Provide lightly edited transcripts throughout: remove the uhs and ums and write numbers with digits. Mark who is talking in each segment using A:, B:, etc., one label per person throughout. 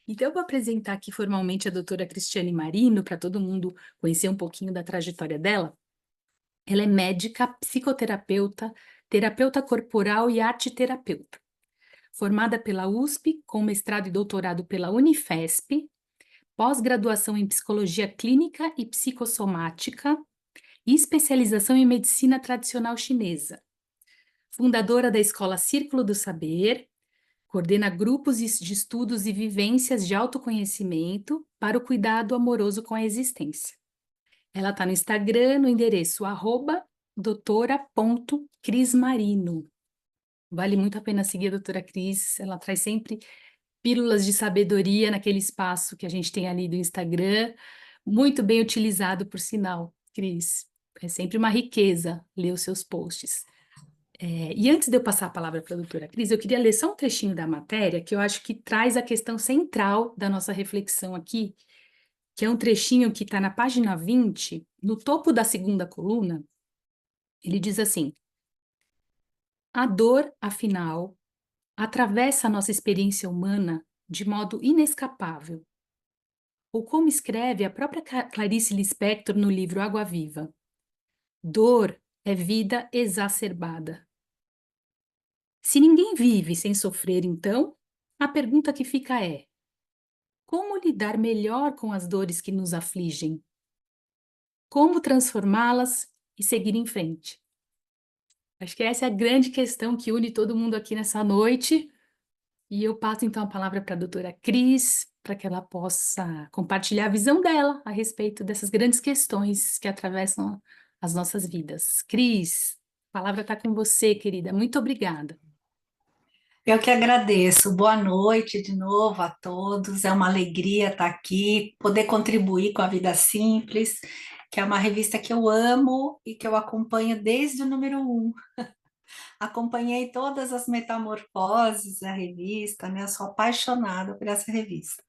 A: Então, eu vou apresentar aqui formalmente a doutora Cristiane Marino, para todo mundo conhecer um pouquinho da trajetória dela. Ela é médica, psicoterapeuta, terapeuta corporal e arte-terapeuta. Formada pela USP, com mestrado e doutorado pela Unifesp, pós-graduação em psicologia clínica e psicossomática e especialização em medicina tradicional chinesa. Fundadora da Escola Círculo do Saber, coordena grupos de estudos e vivências de autoconhecimento para o cuidado amoroso com a existência. Ela está no Instagram, no endereço @doutora.crismarino. Vale muito a pena seguir a doutora Cris, ela traz sempre pílulas de sabedoria naquele espaço que a gente tem ali do Instagram, muito bem utilizado, por sinal, Cris. É sempre uma riqueza ler os seus posts. E antes de eu passar a palavra para a doutora Cris, eu queria ler só um trechinho da matéria que eu acho que traz a questão central da nossa reflexão aqui, que é um trechinho que está na página 20, no topo da segunda coluna. Ele diz assim: a dor, afinal, atravessa a nossa experiência humana de modo inescapável. Ou como escreve a própria Clarice Lispector no livro Água Viva: dor é vida exacerbada. Se ninguém vive sem sofrer, então, a pergunta que fica é: como lidar melhor com as dores que nos afligem? Como transformá-las e seguir em frente? Acho que essa é a grande questão que une todo mundo aqui nessa noite. E eu passo então a palavra para a doutora Cris, para que ela possa compartilhar a visão dela a respeito dessas grandes questões que atravessam as nossas vidas. Cris, a palavra está com você, querida. Muito obrigada.
B: Eu que agradeço. Boa noite de novo a todos. É uma alegria estar aqui, poder contribuir com a Vida Simples, que é uma revista que eu amo e que eu acompanho desde o número 1. Acompanhei todas as metamorfoses da revista, né? Eu sou apaixonada por essa revista.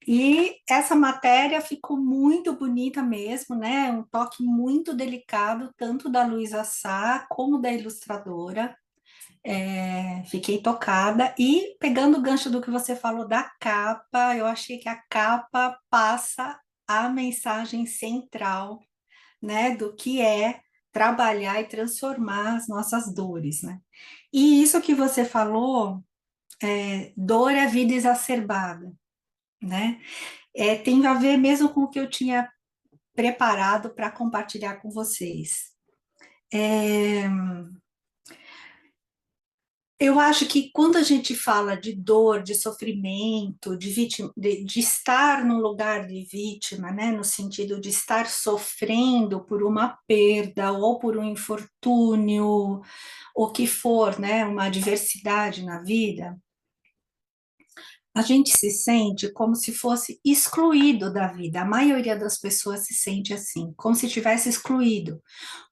B: E essa matéria ficou muito bonita mesmo, né? Um toque muito delicado, tanto da Luísa Sá como da ilustradora. Fiquei tocada. E pegando o gancho do que você falou da capa, eu achei que a capa passa a mensagem central, né, do que é trabalhar e transformar as nossas dores, né? E isso que você falou, dor é vida exacerbada, né? Tem a ver mesmo com o que eu tinha preparado para compartilhar com vocês. É, Eu acho que quando a gente fala de dor, de sofrimento, de vítima, de estar no lugar de vítima, né, no sentido de estar sofrendo por uma perda ou por um infortúnio, o que for, né, uma adversidade na vida, a gente se sente como se fosse excluído da vida. A maioria das pessoas se sente assim, como se tivesse excluído,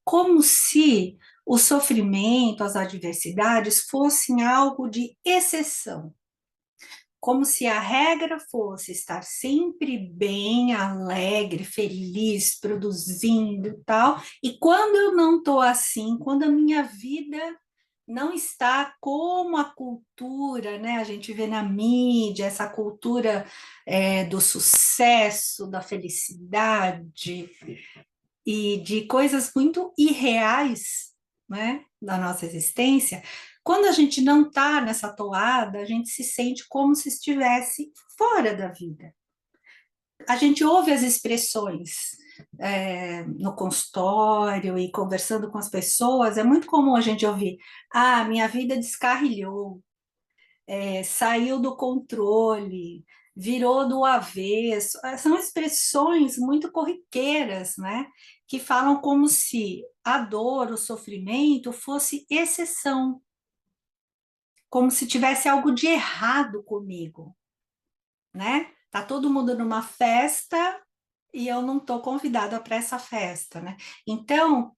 B: como se o sofrimento, as adversidades fossem algo de exceção, como se a regra fosse estar sempre bem, alegre, feliz, produzindo e tal, e quando eu não estou assim, quando a minha vida não está como a cultura, né? A gente vê na mídia essa cultura do sucesso, da felicidade, e de coisas muito irreais, né, da nossa existência, quando a gente não está nessa toada, a gente se sente como se estivesse fora da vida. A gente ouve as expressões no consultório e conversando com as pessoas, é muito comum a gente ouvir: ah, minha vida descarrilhou, saiu do controle, virou do avesso. São expressões muito corriqueiras, né? Que falam como se a dor, o sofrimento fosse exceção, como se tivesse algo de errado comigo, né? Tá todo mundo numa festa e eu não estou convidada para essa festa, né? Então,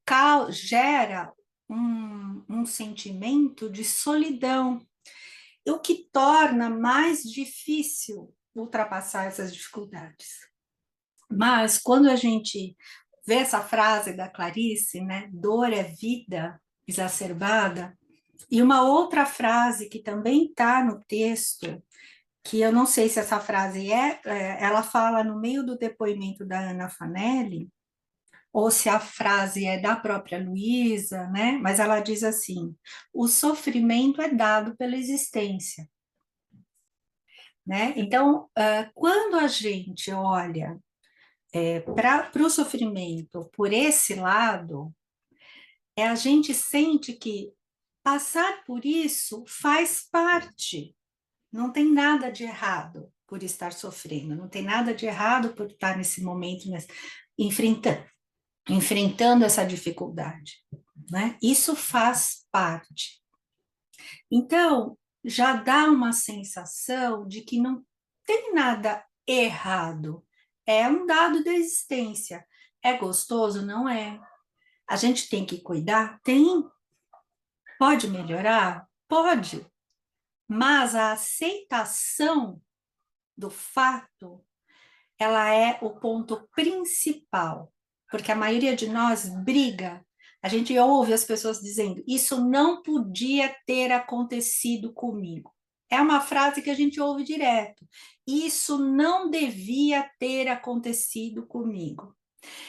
B: gera um sentimento de solidão, o que torna mais difícil ultrapassar essas dificuldades. Mas quando a gente vê essa frase da Clarice, né, dor é vida exacerbada, e uma outra frase que também está no texto, que eu não sei se essa frase ela fala no meio do depoimento da Ana Fanelli, ou se a frase é da própria Luísa, né? Mas ela diz assim: o sofrimento é dado pela existência, né? Então, quando a gente olha para o sofrimento por esse lado, a gente sente que passar por isso faz parte, não tem nada de errado por estar sofrendo, não tem nada de errado por estar nesse momento enfrentando, enfrentando essa dificuldade, né? Isso faz parte. Então, já dá uma sensação de que não tem nada errado. É um dado da existência. É gostoso? Não é. A gente tem que cuidar? Tem. Pode melhorar? Pode. Mas a aceitação do fato, ela é o ponto principal, porque a maioria de nós briga. A gente ouve as pessoas dizendo: isso não podia ter acontecido comigo. É uma frase que a gente ouve direto. Isso não devia ter acontecido comigo.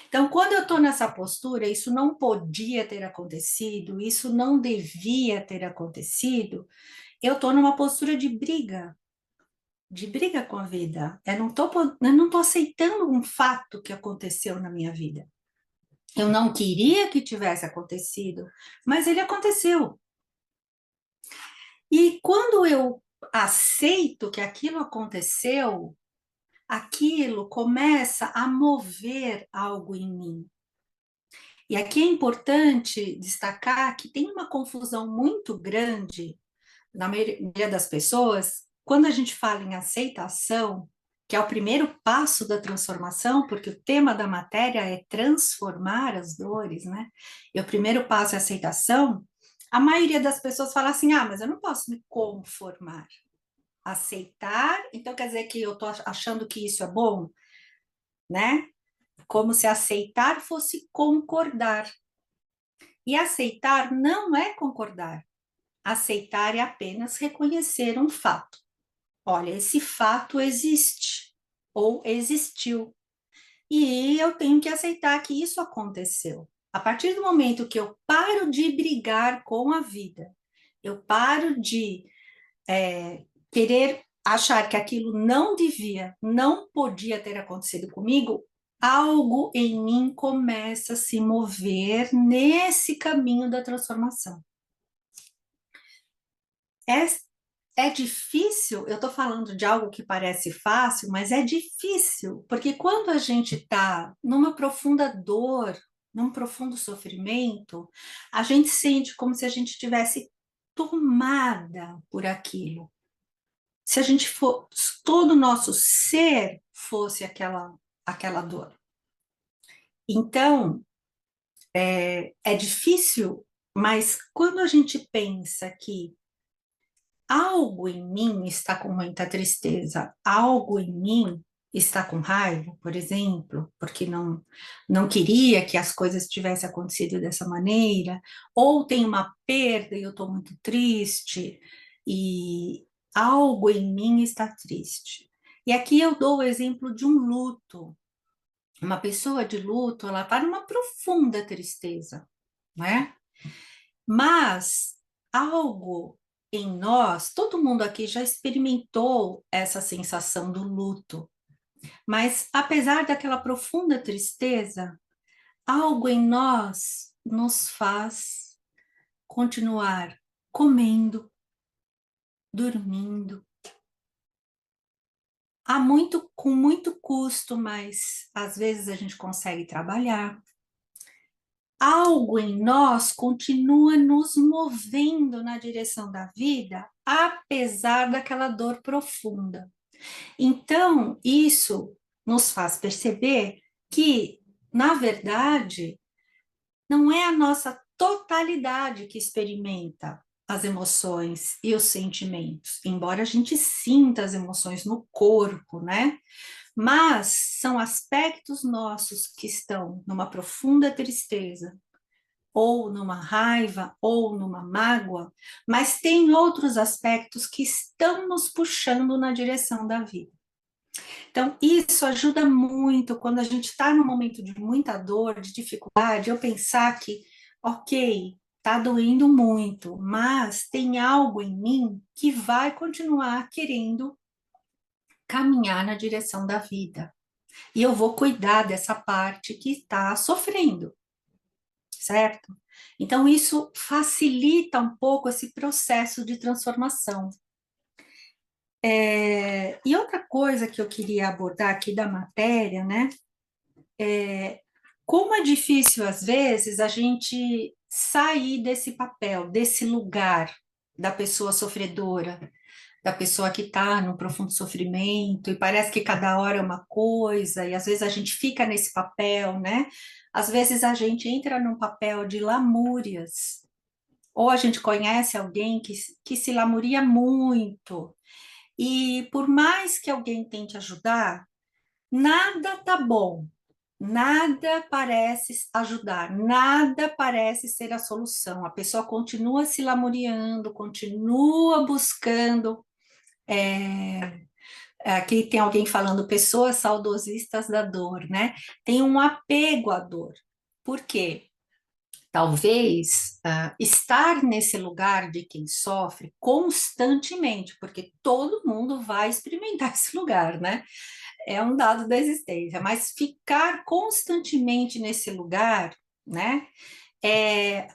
B: Então, quando eu estou nessa postura, isso não podia ter acontecido, isso não devia ter acontecido, eu estou numa postura de briga com a vida. Eu não tô aceitando um fato que aconteceu na minha vida. Eu não queria que tivesse acontecido, mas ele aconteceu. E quando eu aceito que aquilo aconteceu, aquilo começa a mover algo em mim. E aqui é importante destacar que tem uma confusão muito grande na maioria das pessoas, quando a gente fala em aceitação, que é o primeiro passo da transformação, porque o tema da matéria é transformar as dores, né? E o primeiro passo é aceitação. A maioria das pessoas fala assim: ah, mas eu não posso me conformar. Aceitar, então quer dizer que eu estou achando que isso é bom, né? Como se aceitar fosse concordar. E aceitar não é concordar. Aceitar é apenas reconhecer um fato. Olha, esse fato existe ou existiu. E eu tenho que aceitar que isso aconteceu. A partir do momento que eu paro de brigar com a vida, eu paro de querer achar que aquilo não devia, não podia ter acontecido comigo, algo em mim começa a se mover nesse caminho da transformação. É, é difícil, eu estou falando de algo que parece fácil, mas é difícil, porque quando a gente está numa profunda dor, num profundo sofrimento, a gente sente como se a gente tivesse tomada por aquilo. Se a gente for, todo o nosso ser fosse aquela dor. Então, é difícil, mas quando a gente pensa que algo em mim está com muita tristeza, algo em mim está com raiva, por exemplo, porque não queria que as coisas tivessem acontecido dessa maneira, ou tem uma perda e eu estou muito triste, e algo em mim está triste. E aqui eu dou o exemplo de um luto. Uma pessoa de luto, ela está numa profunda tristeza, né? Mas algo em nós, todo mundo aqui já experimentou essa sensação do luto, mas apesar daquela profunda tristeza, algo em nós nos faz continuar comendo, dormindo. Com muito custo, mas às vezes a gente consegue trabalhar. Algo em nós continua nos movendo na direção da vida, apesar daquela dor profunda. Então, isso nos faz perceber que, na verdade, não é a nossa totalidade que experimenta as emoções e os sentimentos, embora a gente sinta as emoções no corpo, né? Mas são aspectos nossos que estão numa profunda tristeza, ou numa raiva, ou numa mágoa, mas tem outros aspectos que estão nos puxando na direção da vida. Então, isso ajuda muito quando a gente está num momento de muita dor, de dificuldade, eu pensar que, ok, está doendo muito, mas tem algo em mim que vai continuar querendo caminhar na direção da vida. E eu vou cuidar dessa parte que está sofrendo, certo? Então, isso facilita um pouco esse processo de transformação. E outra coisa que eu queria abordar aqui da matéria, né? Como é difícil, às vezes, a gente sair desse papel, desse lugar da pessoa sofredora, da pessoa que está num profundo sofrimento, e parece que cada hora é uma coisa, e às vezes a gente fica nesse papel, né? Às vezes a gente entra num papel de lamúrias, ou a gente conhece alguém que se lamuria muito, e por mais que alguém tente ajudar, nada tá bom, nada parece ajudar, nada parece ser a solução. A pessoa continua se lamuriando, continua buscando. Aqui tem alguém falando pessoas saudosistas da dor, né? Tem um apego à dor. Por quê? Talvez estar nesse lugar de quem sofre constantemente, porque todo mundo vai experimentar esse lugar, né? É um dado da existência, mas ficar constantemente nesse lugar, né? É,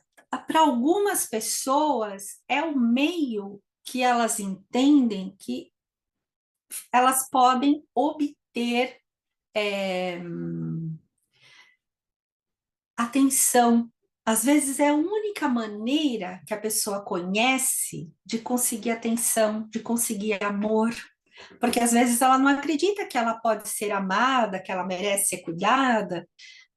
B: para algumas pessoas é o meio que elas entendem que elas podem obter atenção. Às vezes é a única maneira que a pessoa conhece de conseguir atenção, de conseguir amor, porque às vezes ela não acredita que ela pode ser amada, que ela merece ser cuidada,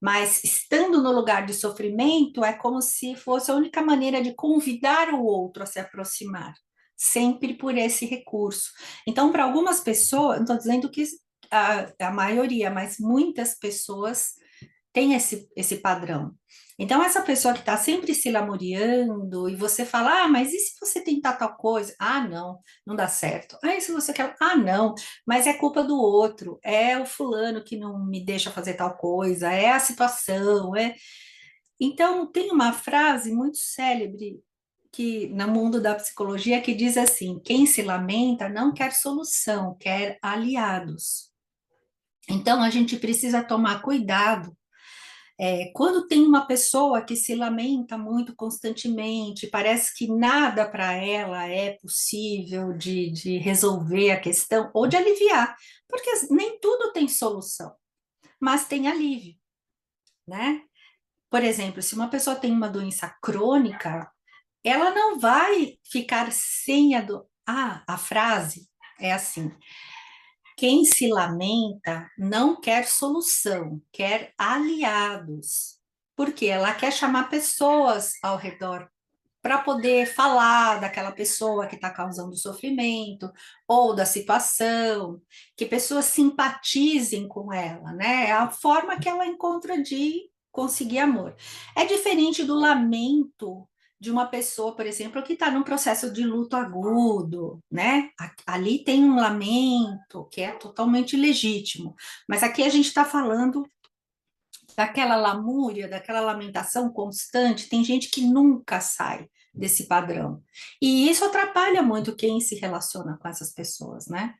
B: mas estando no lugar de sofrimento é como se fosse a única maneira de convidar o outro a se aproximar, sempre por esse recurso. Então, para algumas pessoas, não estou dizendo que a maioria, mas muitas pessoas tem esse padrão. Então, essa pessoa que está sempre se lamuriando e você fala, mas e se você tentar tal coisa? Ah, não, não dá certo. Ah, e se você quer? Ah, não, mas é culpa do outro, é o fulano que não me deixa fazer tal coisa, é a situação, é. Então, tem uma frase muito célebre que no mundo da psicologia que diz assim: quem se lamenta não quer solução, quer aliados. Então, a gente precisa tomar cuidado quando tem uma pessoa que se lamenta muito constantemente, parece que nada para ela é possível de resolver a questão ou de aliviar, porque nem tudo tem solução, mas tem alívio, né? Por exemplo, se uma pessoa tem uma doença crônica, ela não vai ficar sem a dor. Ah, a frase é assim: quem se lamenta não quer solução, quer aliados, porque ela quer chamar pessoas ao redor para poder falar daquela pessoa que está causando sofrimento ou da situação, que pessoas simpatizem com ela, né? É a forma que ela encontra de conseguir amor. É diferente do lamento de uma pessoa, por exemplo, que está num processo de luto agudo, né? Ali tem um lamento que é totalmente legítimo, mas aqui a gente está falando daquela lamúria, daquela lamentação constante, tem gente que nunca sai desse padrão. E isso atrapalha muito quem se relaciona com essas pessoas, né?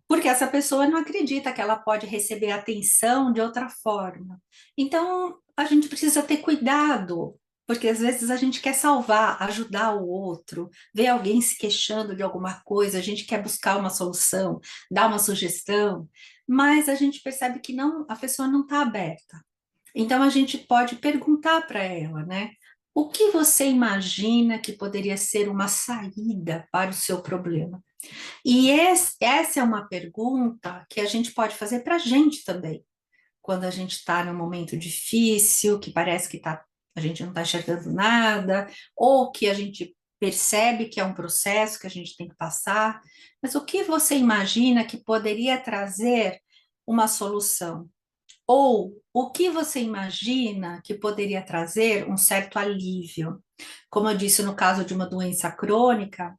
B: Porque essa pessoa não acredita que ela pode receber atenção de outra forma. Então, a gente precisa ter cuidado, porque às vezes a gente quer salvar, ajudar o outro, ver alguém se queixando de alguma coisa, a gente quer buscar uma solução, dar uma sugestão, mas a gente percebe que não, a pessoa não está aberta. Então a gente pode perguntar para ela, né? O que você imagina que poderia ser uma saída para o seu problema? E essa é uma pergunta que a gente pode fazer para a gente também, quando a gente está num momento difícil, que parece que a gente não está enxergando nada, ou que a gente percebe que é um processo que a gente tem que passar, mas o que você imagina que poderia trazer uma solução? Ou o que você imagina que poderia trazer um certo alívio? Como eu disse, no caso de uma doença crônica,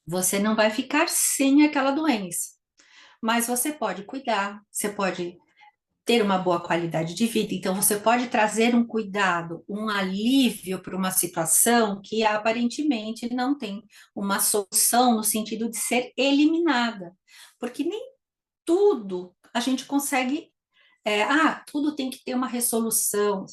B: você não vai ficar sem aquela doença, mas você pode cuidar, você pode ter uma boa qualidade de vida, então você pode trazer um cuidado, um alívio para uma situação que aparentemente não tem uma solução no sentido de ser eliminada, porque nem tudo a gente consegue, tudo tem que ter uma resolução.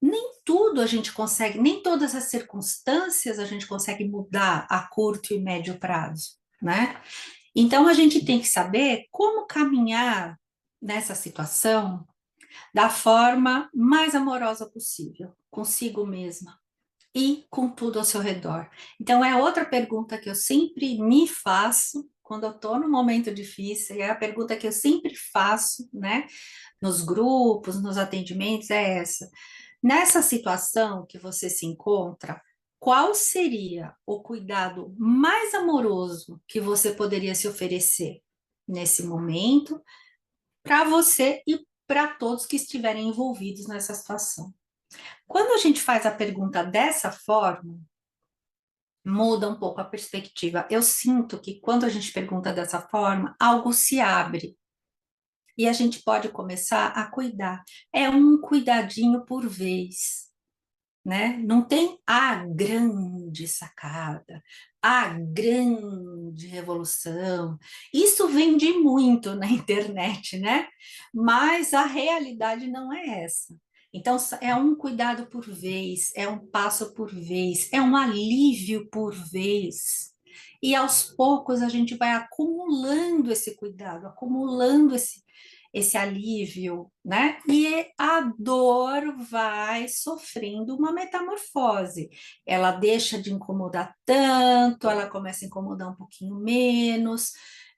B: Nem tudo a gente consegue, nem todas as circunstâncias a gente consegue mudar a curto e médio prazo, né? Então a gente tem que saber como caminhar nessa situação da forma mais amorosa possível, consigo mesma e com tudo ao seu redor. Então é outra pergunta que eu sempre me faço quando eu estou num momento difícil, é a pergunta que eu sempre faço, né? Nos grupos, nos atendimentos, é essa. Nessa situação que você se encontra, qual seria o cuidado mais amoroso que você poderia se oferecer nesse momento para você e para todos que estiverem envolvidos nessa situação? Quando a gente faz a pergunta dessa forma, muda um pouco a perspectiva. Eu sinto que quando a gente pergunta dessa forma, algo se abre e a gente pode começar a cuidar. É um cuidadinho por vez, né? Não tem a grande sacada, a grande revolução. Isso vende muito na internet, né? Mas a realidade não é essa. Então, é um cuidado por vez, é um passo por vez, é um alívio por vez. E aos poucos a gente vai acumulando esse cuidado, acumulando esse alívio, né? E a dor vai sofrendo uma metamorfose. Ela deixa de incomodar tanto, ela começa a incomodar um pouquinho menos,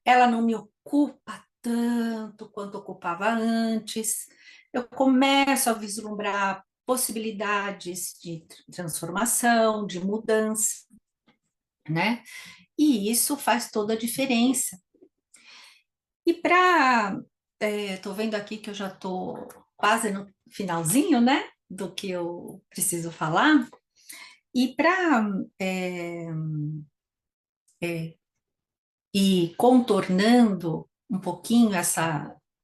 B: ela não me ocupa tanto quanto ocupava antes. Eu começo a vislumbrar possibilidades de transformação, de mudança, né? E isso faz toda a diferença. E para, estou vendo aqui que eu já estou quase no finalzinho, né, do que eu preciso falar. E para ir contornando um pouquinho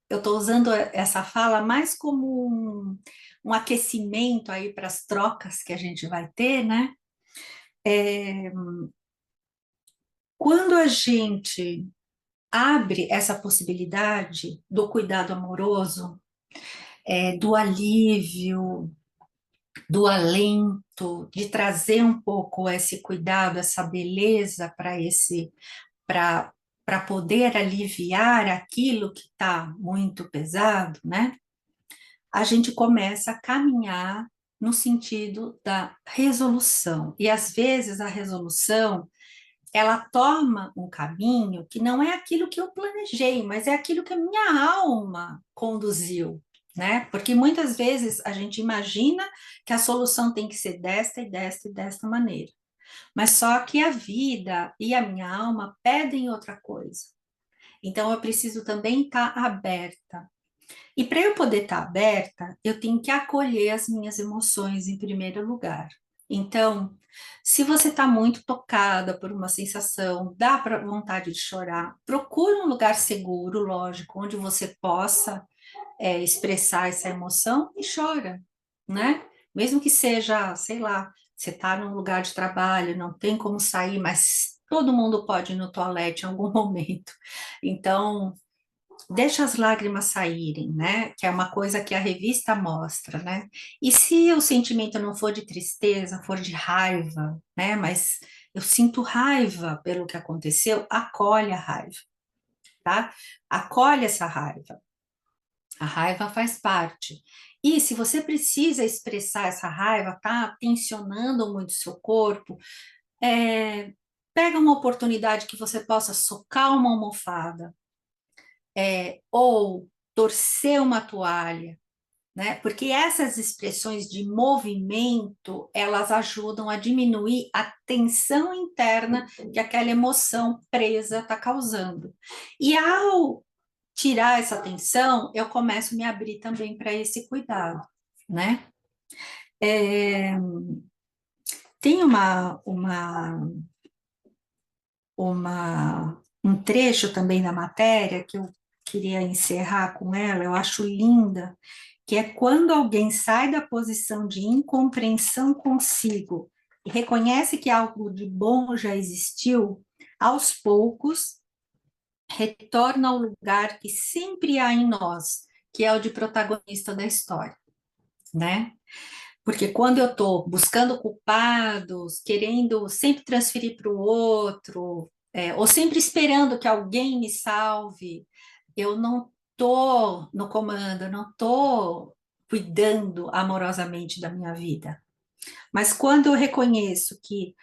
B: eu estou usando essa fala mais como um aquecimento aí para as trocas que a gente vai ter, né? Quando a gente abre essa possibilidade do cuidado amoroso, do alívio, do alento, de trazer um pouco esse cuidado, essa beleza para poder aliviar aquilo que está muito pesado, né? A gente começa a caminhar no sentido da resolução. E às vezes a resolução ela toma um caminho que não é aquilo que eu planejei, mas é aquilo que a minha alma conduziu, né? Porque muitas vezes a gente imagina que a solução tem que ser desta e desta e desta maneira, mas só que a vida e a minha alma pedem outra coisa. Então eu preciso também estar aberta. E para eu poder estar aberta, eu tenho que acolher as minhas emoções em primeiro lugar. Então, se você está muito tocada por uma sensação, dá para vontade de chorar, procure um lugar seguro, lógico, onde você possa expressar essa emoção e chora, né? Mesmo que seja, sei lá, você está num lugar de trabalho, não tem como sair, mas todo mundo pode ir no toalete em algum momento. Então, deixa as lágrimas saírem, né? Que é uma coisa que a revista mostra, né? E se o sentimento não for de tristeza, for de raiva, né? Mas eu sinto raiva pelo que aconteceu, acolhe a raiva, tá? Acolhe essa raiva. A raiva faz parte. E se você precisa expressar essa raiva, tá tensionando muito o seu corpo, pega uma oportunidade que você possa socar uma almofada, ou torcer uma toalha, né? Porque essas expressões de movimento, elas ajudam a diminuir a tensão interna que aquela emoção presa está causando. E ao tirar essa tensão, eu começo a me abrir também para esse cuidado, né? É, tem um trecho também da matéria que eu queria encerrar com ela, eu acho linda, que é quando alguém sai da posição de incompreensão consigo e reconhece que algo de bom já existiu, aos poucos retorna ao lugar que sempre há em nós, que é o de protagonista da história, né? Porque quando eu estou buscando culpados, querendo sempre transferir para o outro, ou sempre esperando que alguém me salve, eu não estou no comando, eu não estou cuidando amorosamente da minha vida. Mas quando eu reconheço que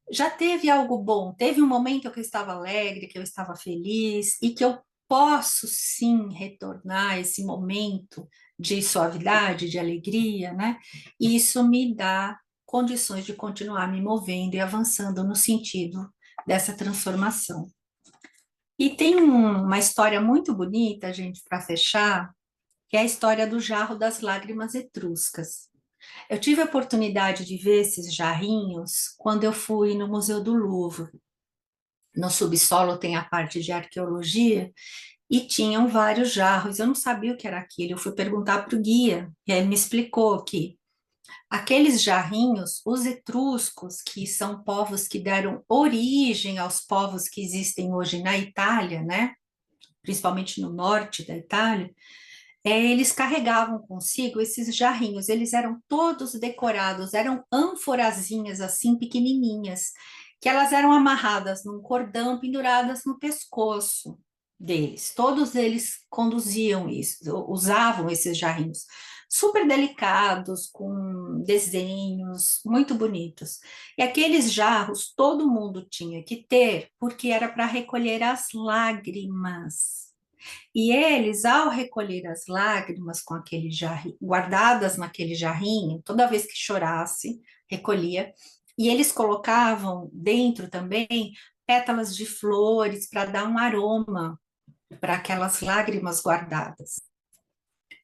B: já teve algo bom, teve um momento que eu estava alegre, que eu estava feliz e que eu posso sim retornar a esse momento de suavidade, de alegria, né? E isso me dá condições de continuar me movendo e avançando no sentido dessa transformação. E tem uma história muito bonita, gente, para fechar, que é a história do jarro das lágrimas etruscas. Eu tive a oportunidade de ver esses jarrinhos quando eu fui no Museu do Louvre. No subsolo tem a parte de arqueologia e tinham vários jarros. Eu não sabia o que era aquilo. Eu fui perguntar para o guia e ele me explicou que aqueles jarrinhos, os etruscos, que são povos que deram origem aos povos que existem hoje na Itália, né? Principalmente no norte da Itália, eles carregavam consigo esses jarrinhos, eles eram todos decorados, eram ânforazinhas assim pequenininhas, que elas eram amarradas num cordão, penduradas no pescoço deles. Todos eles conduziam isso, usavam esses jarrinhos, super delicados, com desenhos muito bonitos. E aqueles jarros todo mundo tinha que ter, porque era para recolher as lágrimas. E eles, ao recolher as lágrimas com aquele jarrinho, guardadas naquele jarrinho, toda vez que chorasse, recolhia, e eles colocavam dentro também pétalas de flores para dar um aroma para aquelas lágrimas guardadas.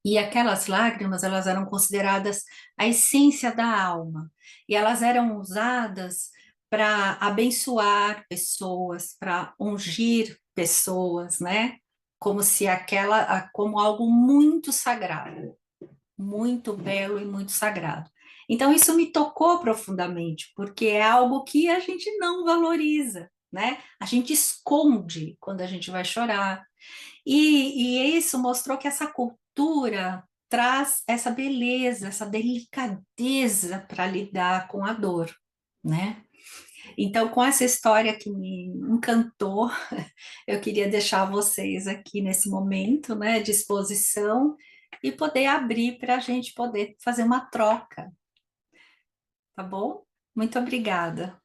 B: E aquelas lágrimas, elas eram consideradas a essência da alma, e elas eram usadas para abençoar pessoas, para ungir pessoas, né? Como se como algo muito sagrado, muito belo e muito sagrado. Então isso me tocou profundamente, porque é algo que a gente não valoriza, né? A gente esconde quando a gente vai chorar. E isso mostrou que essa cultura traz essa beleza, essa delicadeza para lidar com a dor, né? Então, com essa história que me encantou, eu queria deixar vocês aqui nesse momento, né, de exposição e poder abrir para a gente poder fazer uma troca, tá bom? Muito obrigada.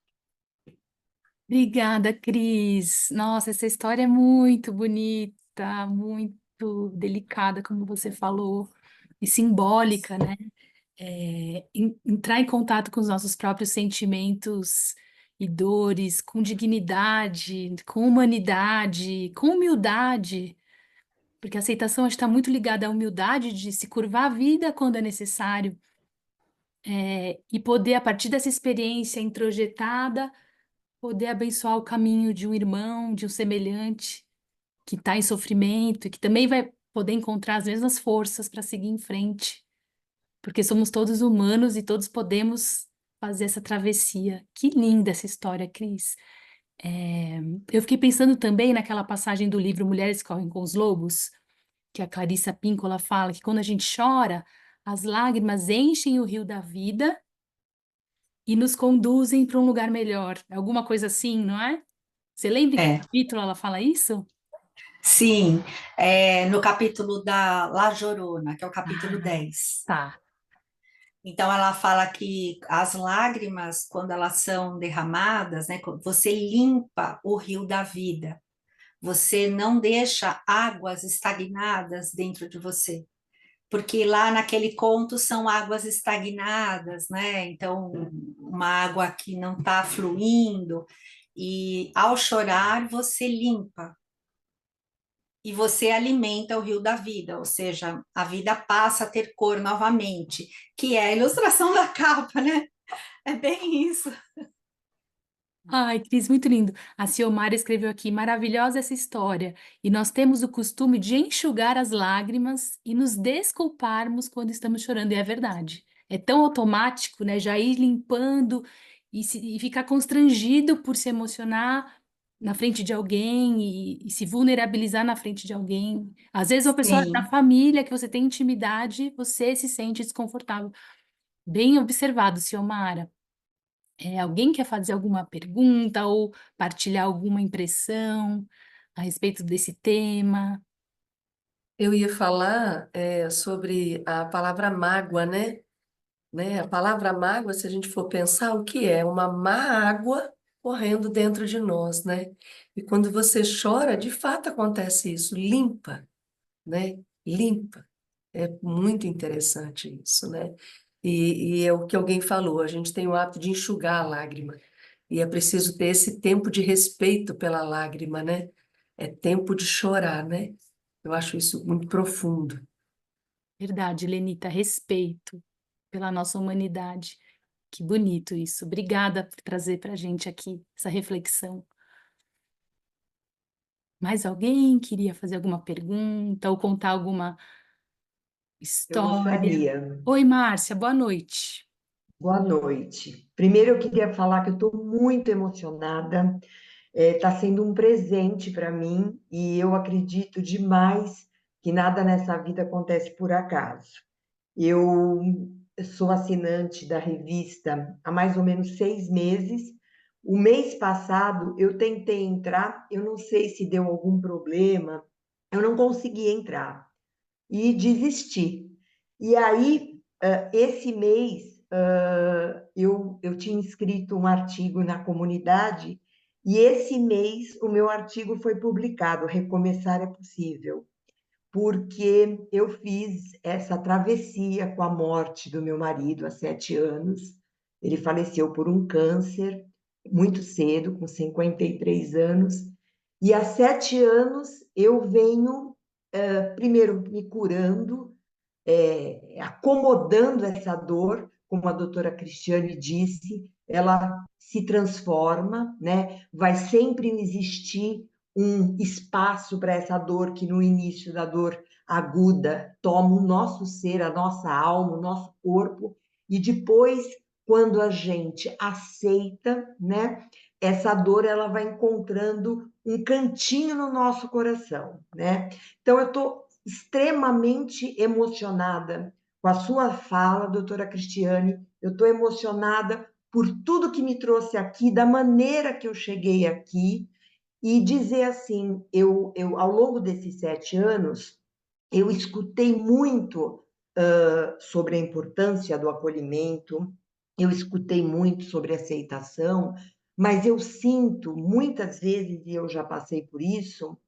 A: Obrigada, Cris. Nossa, essa história é muito bonita, muito delicada, como você falou, e simbólica, né? Entrar em contato com os nossos próprios sentimentos e dores, com dignidade, com humanidade, com humildade, porque a aceitação está muito ligada à humildade de se curvar a vida quando é necessário, e poder, a partir dessa experiência introjetada, poder abençoar o caminho de um irmão, de um semelhante que está em sofrimento e que também vai poder encontrar as mesmas forças para seguir em frente, porque somos todos humanos e todos podemos fazer essa travessia. Que linda essa história, Cris. É, eu fiquei pensando também naquela passagem do livro Mulheres Correm com os Lobos, que a Clarissa Pinkola fala que quando a gente chora, as lágrimas enchem o rio da vida e nos conduzem para um lugar melhor. Alguma coisa assim, não é? Você lembra em que
B: É,
A: capítulo ela fala isso?
B: sim, no capítulo da La Llorona, que é o capítulo
A: Ah,
B: 10.
A: tá.
B: Então, ela fala que as lágrimas, quando elas são derramadas, né, você limpa o rio da vida, você não deixa águas estagnadas dentro de você, porque lá naquele conto são águas estagnadas, né? Então, uma água que não está fluindo, e ao chorar, você limpa. e você alimenta o rio da vida, ou seja, a vida passa a ter cor novamente, que é a ilustração da capa, né? É bem isso.
A: Ai, Cris, muito lindo. A Ciomara escreveu aqui, maravilhosa essa história. E nós temos o costume de enxugar as lágrimas e nos desculparmos quando estamos chorando. E é verdade. É tão automático, né? Já ir limpando e ficar constrangido por se emocionar na frente de alguém e se vulnerabilizar na frente de alguém. Às vezes, uma pessoa da
B: Sim,
A: família que você tem intimidade, você se sente desconfortável. Bem observado, Ciomara. Alguém quer fazer alguma pergunta ou partilhar alguma impressão a respeito desse tema?
C: Eu ia falar sobre a palavra mágoa, né? A palavra mágoa, se a gente for pensar, o que é? Uma má água correndo dentro de nós, né? E quando você chora, de fato acontece isso, limpa, né? Limpa. É muito interessante isso, né? E é o que alguém falou, a gente tem o hábito de enxugar a lágrima. E é preciso ter esse tempo de respeito pela lágrima, né? É tempo de chorar, né? Eu acho isso muito profundo.
A: Verdade, Lenita, respeito pela nossa humanidade. Que bonito isso. Obrigada por trazer para a gente aqui essa reflexão. Mais alguém queria fazer alguma pergunta ou contar alguma
D: Eu
A: história?
D: gostaria.
A: Oi, Márcia, boa noite.
D: Boa noite. Primeiro, eu queria falar que eu estou muito emocionada. Está sendo um presente para mim e eu acredito demais que nada nessa vida acontece por acaso. Eu sou assinante da revista há mais ou menos 6 meses. O mês passado eu tentei entrar, eu não sei se deu algum problema, eu não consegui entrar e desisti. E aí, esse mês, eu tinha escrito um artigo na comunidade, e esse mês o meu artigo foi publicado, Recomeçar é Possível, porque eu fiz essa travessia com a morte do meu marido há 7 anos. Ele faleceu por um câncer muito cedo, com 53 anos, e há 7 anos eu venho, primeiro, me curando, acomodando essa dor, como a doutora Cristiane disse, ela se transforma, né? Vai sempre existir um espaço para essa dor que no início da dor aguda toma o nosso ser, a nossa alma, o nosso corpo, e depois, quando a gente aceita, né? Essa dor ela vai encontrando um cantinho no nosso coração, né? Então eu estou extremamente emocionada com a sua fala, doutora Cristiane. Eu estou emocionada por tudo que me trouxe aqui, da maneira que eu cheguei aqui, e dizer assim, ao longo desses 7 anos, eu escutei muito sobre a importância do acolhimento, eu escutei muito sobre aceitação, mas eu sinto muitas vezes, e eu já passei por isso,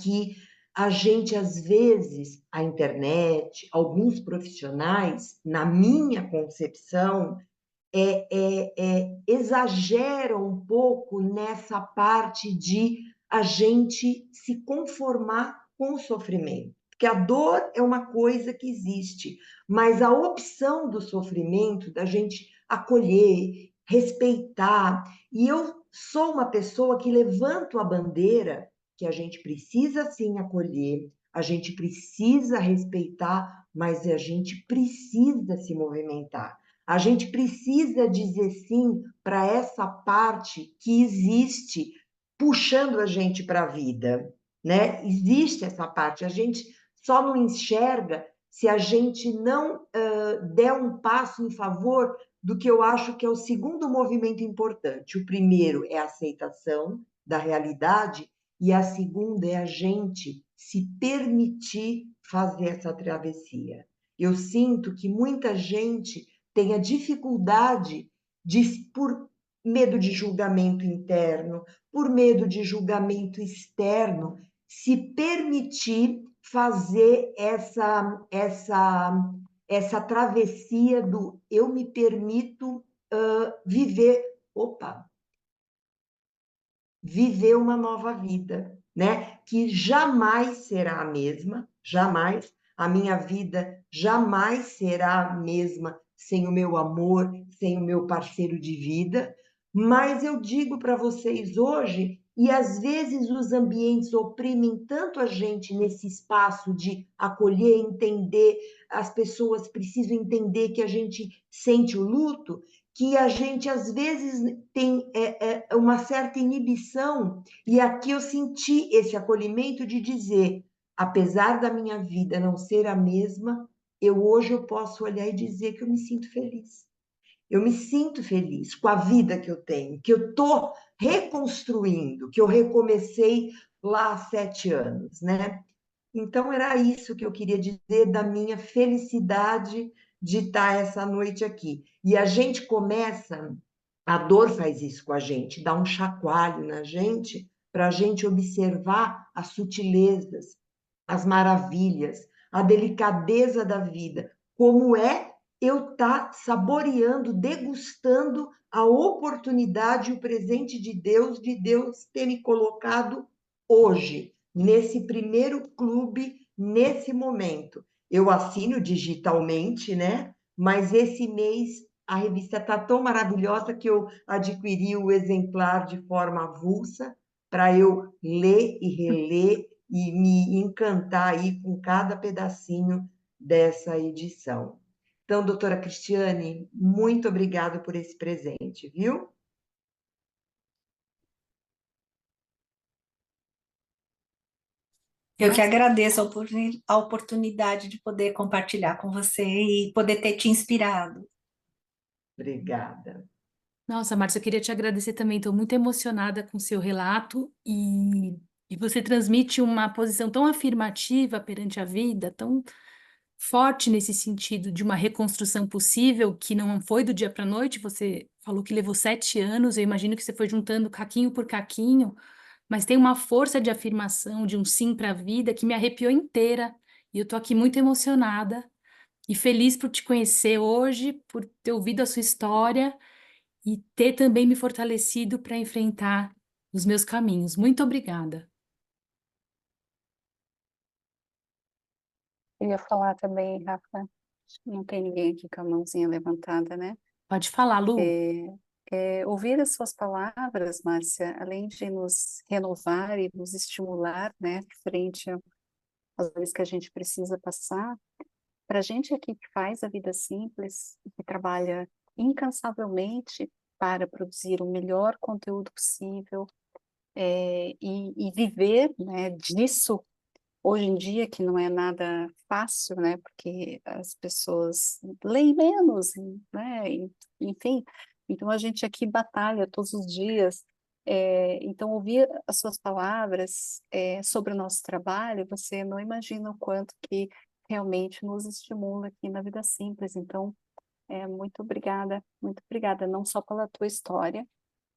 D: que a gente, às vezes, a internet, alguns profissionais, na minha concepção, exageram um pouco nessa parte de a gente se conformar com o sofrimento. Porque a dor é uma coisa que existe, mas a opção do sofrimento, da gente acolher, respeitar, e eu sou uma pessoa que levanto a bandeira que a gente precisa sim acolher, a gente precisa respeitar, mas a gente precisa se movimentar. A gente precisa dizer sim para essa parte que existe puxando a gente para a vida, né? Existe essa parte, a gente só não enxerga se a gente não der um passo em favor do que eu acho que é o segundo movimento importante. O primeiro é a aceitação da realidade e a segunda é a gente se permitir fazer essa travessia. Eu sinto que muita gente tem a dificuldade por medo de julgamento interno, por medo de julgamento externo, se permitir fazer essa travessia do eu me permito viver, viver uma nova vida, né? Que jamais será a mesma, jamais. A minha vida jamais será a mesma sem o meu amor, sem o meu parceiro de vida. Mas eu digo para vocês hoje, e às vezes os ambientes oprimem tanto a gente nesse espaço de acolher, entender, as pessoas precisam entender que a gente sente o luto, que a gente às vezes tem uma certa inibição, e aqui eu senti esse acolhimento de dizer, apesar da minha vida não ser a mesma, hoje eu posso olhar e dizer que eu me sinto feliz. Eu me sinto feliz com a vida que eu tenho, que eu estou reconstruindo, que eu recomecei lá há 7 anos, né? Então, era isso que eu queria dizer da minha felicidade de estar essa noite aqui. E a gente começa, a dor faz isso com a gente, dá um chacoalho na gente, para a gente observar as sutilezas, as maravilhas, a delicadeza da vida, como é eu estar saboreando, degustando a oportunidade e o presente de Deus ter me colocado hoje nesse primeiro clube, nesse momento. Eu assino digitalmente, né? Mas esse mês a revista está tão maravilhosa que eu adquiri o exemplar de forma avulsa para eu ler e reler e me encantar aí com cada pedacinho dessa edição. Então, doutora Cristiane, muito obrigada por esse presente, viu?
B: Eu que agradeço a oportunidade de poder compartilhar com você e poder ter te inspirado.
D: Obrigada.
A: Nossa, Márcia, eu queria te agradecer também. Estou muito emocionada com o seu relato e você transmite uma posição tão afirmativa perante a vida, tão forte nesse sentido de uma reconstrução possível que não foi do dia para a noite. Você falou que levou 7 anos. Eu imagino que você foi juntando caquinho por caquinho, mas tem uma força de afirmação, de um sim para a vida que me arrepiou inteira. E eu estou aqui muito emocionada e feliz por te conhecer hoje, por ter ouvido a sua história e ter também me fortalecido para enfrentar os meus caminhos. Muito obrigada.
E: Eu ia falar também, Rafa, acho que não tem ninguém aqui com a mãozinha levantada, né?
A: Pode falar, Lu.
E: Ouvir as suas palavras, Márcia, além de nos renovar e nos estimular, né, frente às vezes que a gente precisa passar, para a gente aqui que faz a vida simples, que trabalha incansavelmente para produzir o melhor conteúdo possível, e viver, né, disso hoje em dia, que não é nada fácil, né, porque as pessoas leem menos, né, enfim, então a gente aqui batalha todos os dias. Então ouvir as suas palavras sobre o nosso trabalho, você não imagina o quanto que realmente nos estimula aqui na vida simples. Então, muito obrigada, não só pela tua história,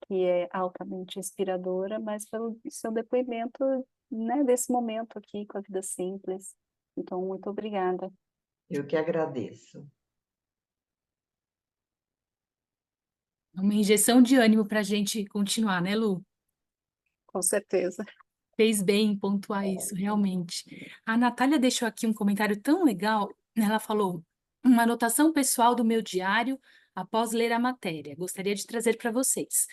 E: que é altamente inspiradora, mas pelo seu depoimento, né, desse momento aqui com a vida simples. Então, muito obrigada.
D: Eu que agradeço.
A: Uma injeção de ânimo para a gente continuar, né, Lu?
E: Com certeza.
A: Fez bem em pontuar isso, realmente. A Natália deixou aqui um comentário tão legal. Ela falou: uma anotação pessoal do meu diário após ler a matéria. Gostaria de trazer para vocês.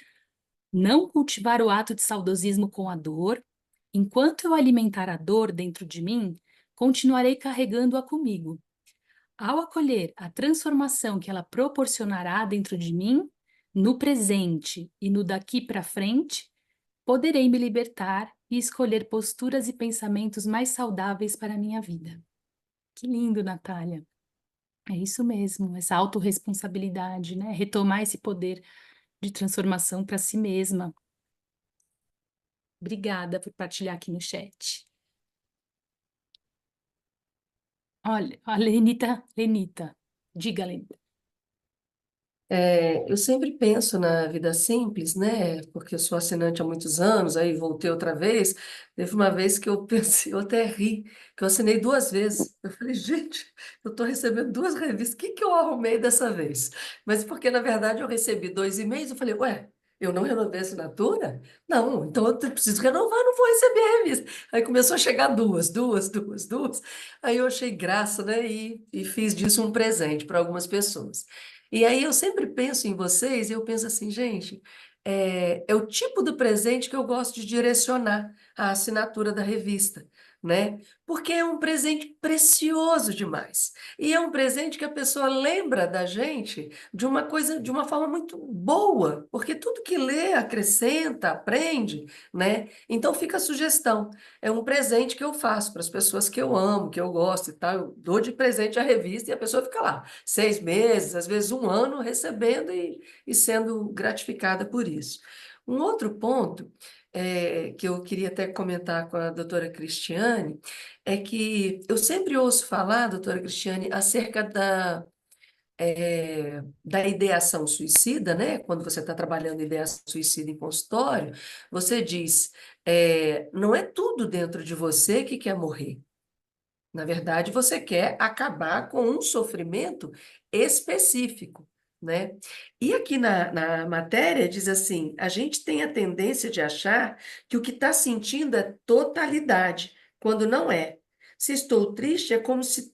A: Não cultivar o ato de saudosismo com a dor. Enquanto eu alimentar a dor dentro de mim, continuarei carregando-a comigo. Ao acolher a transformação que ela proporcionará dentro de mim, no presente e no daqui para frente, poderei me libertar e escolher posturas e pensamentos mais saudáveis para a minha vida. Que lindo, Natália. É isso mesmo, essa autorresponsabilidade, né? Retomar esse poder de transformação para si mesma. Obrigada por partilhar aqui no chat. Olha, a Lenita. Diga, Lenita.
C: Eu sempre penso na vida simples, né? Porque eu sou assinante há muitos anos, aí voltei outra vez. Teve uma vez que eu pensei, eu até ri, que eu assinei 2 vezes. Eu falei, gente, eu estou recebendo 2 revistas, o que que eu arrumei dessa vez? Mas porque, na verdade, eu recebi 2 e-mails, eu falei, ué, Eu não renovei a assinatura? Não, então eu preciso renovar, não vou receber a revista. Aí começou a chegar duas. Aí eu achei graça, né? E fiz disso um presente para algumas pessoas. E aí eu sempre penso em vocês e eu penso assim, gente, é o tipo do presente que eu gosto de direcionar a assinatura da revista, né? Porque é um presente precioso demais. E é um presente que a pessoa lembra da gente de uma coisa, de uma forma muito boa, porque tudo que lê acrescenta, aprende, né? Então fica a sugestão. É um presente que eu faço para as pessoas que eu amo, que eu gosto e tal. Eu dou de presente a revista e a pessoa fica lá 6 meses, às vezes um ano, recebendo e sendo gratificada por isso. Um outro ponto que eu queria até comentar com a doutora Cristiane é que eu sempre ouço falar, doutora Cristiane, acerca da ideação suicida, né? Quando você está trabalhando ideação suicida em consultório, você diz, não é tudo dentro de você que quer morrer. Na verdade, você quer acabar com um sofrimento específico, né? E aqui na matéria diz assim: a gente tem a tendência de achar que o que está sentindo é totalidade, quando não é. Se estou triste, é como se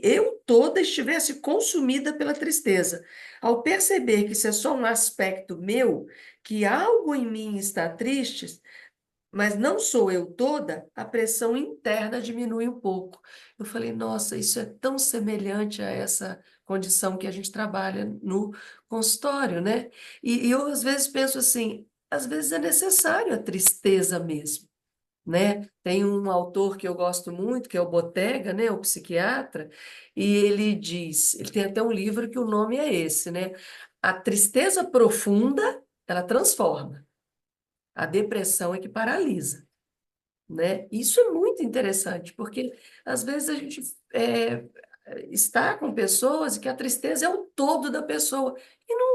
C: eu toda estivesse consumida pela tristeza. Ao perceber que isso é só um aspecto meu, que algo em mim está triste, mas não sou eu toda, a pressão interna diminui um pouco. Eu falei, nossa, isso é tão semelhante a essa condição que a gente trabalha no consultório, né? E eu às vezes penso assim, às vezes é necessário a tristeza mesmo, né? Tem um autor que eu gosto muito, que é o Botega, né? O psiquiatra, e ele diz, ele tem até um livro que o nome é esse, né? A tristeza profunda, ela transforma. A depressão é que paralisa, né? Isso é muito interessante, porque às vezes a gente está com pessoas e que a tristeza é o todo da pessoa, e não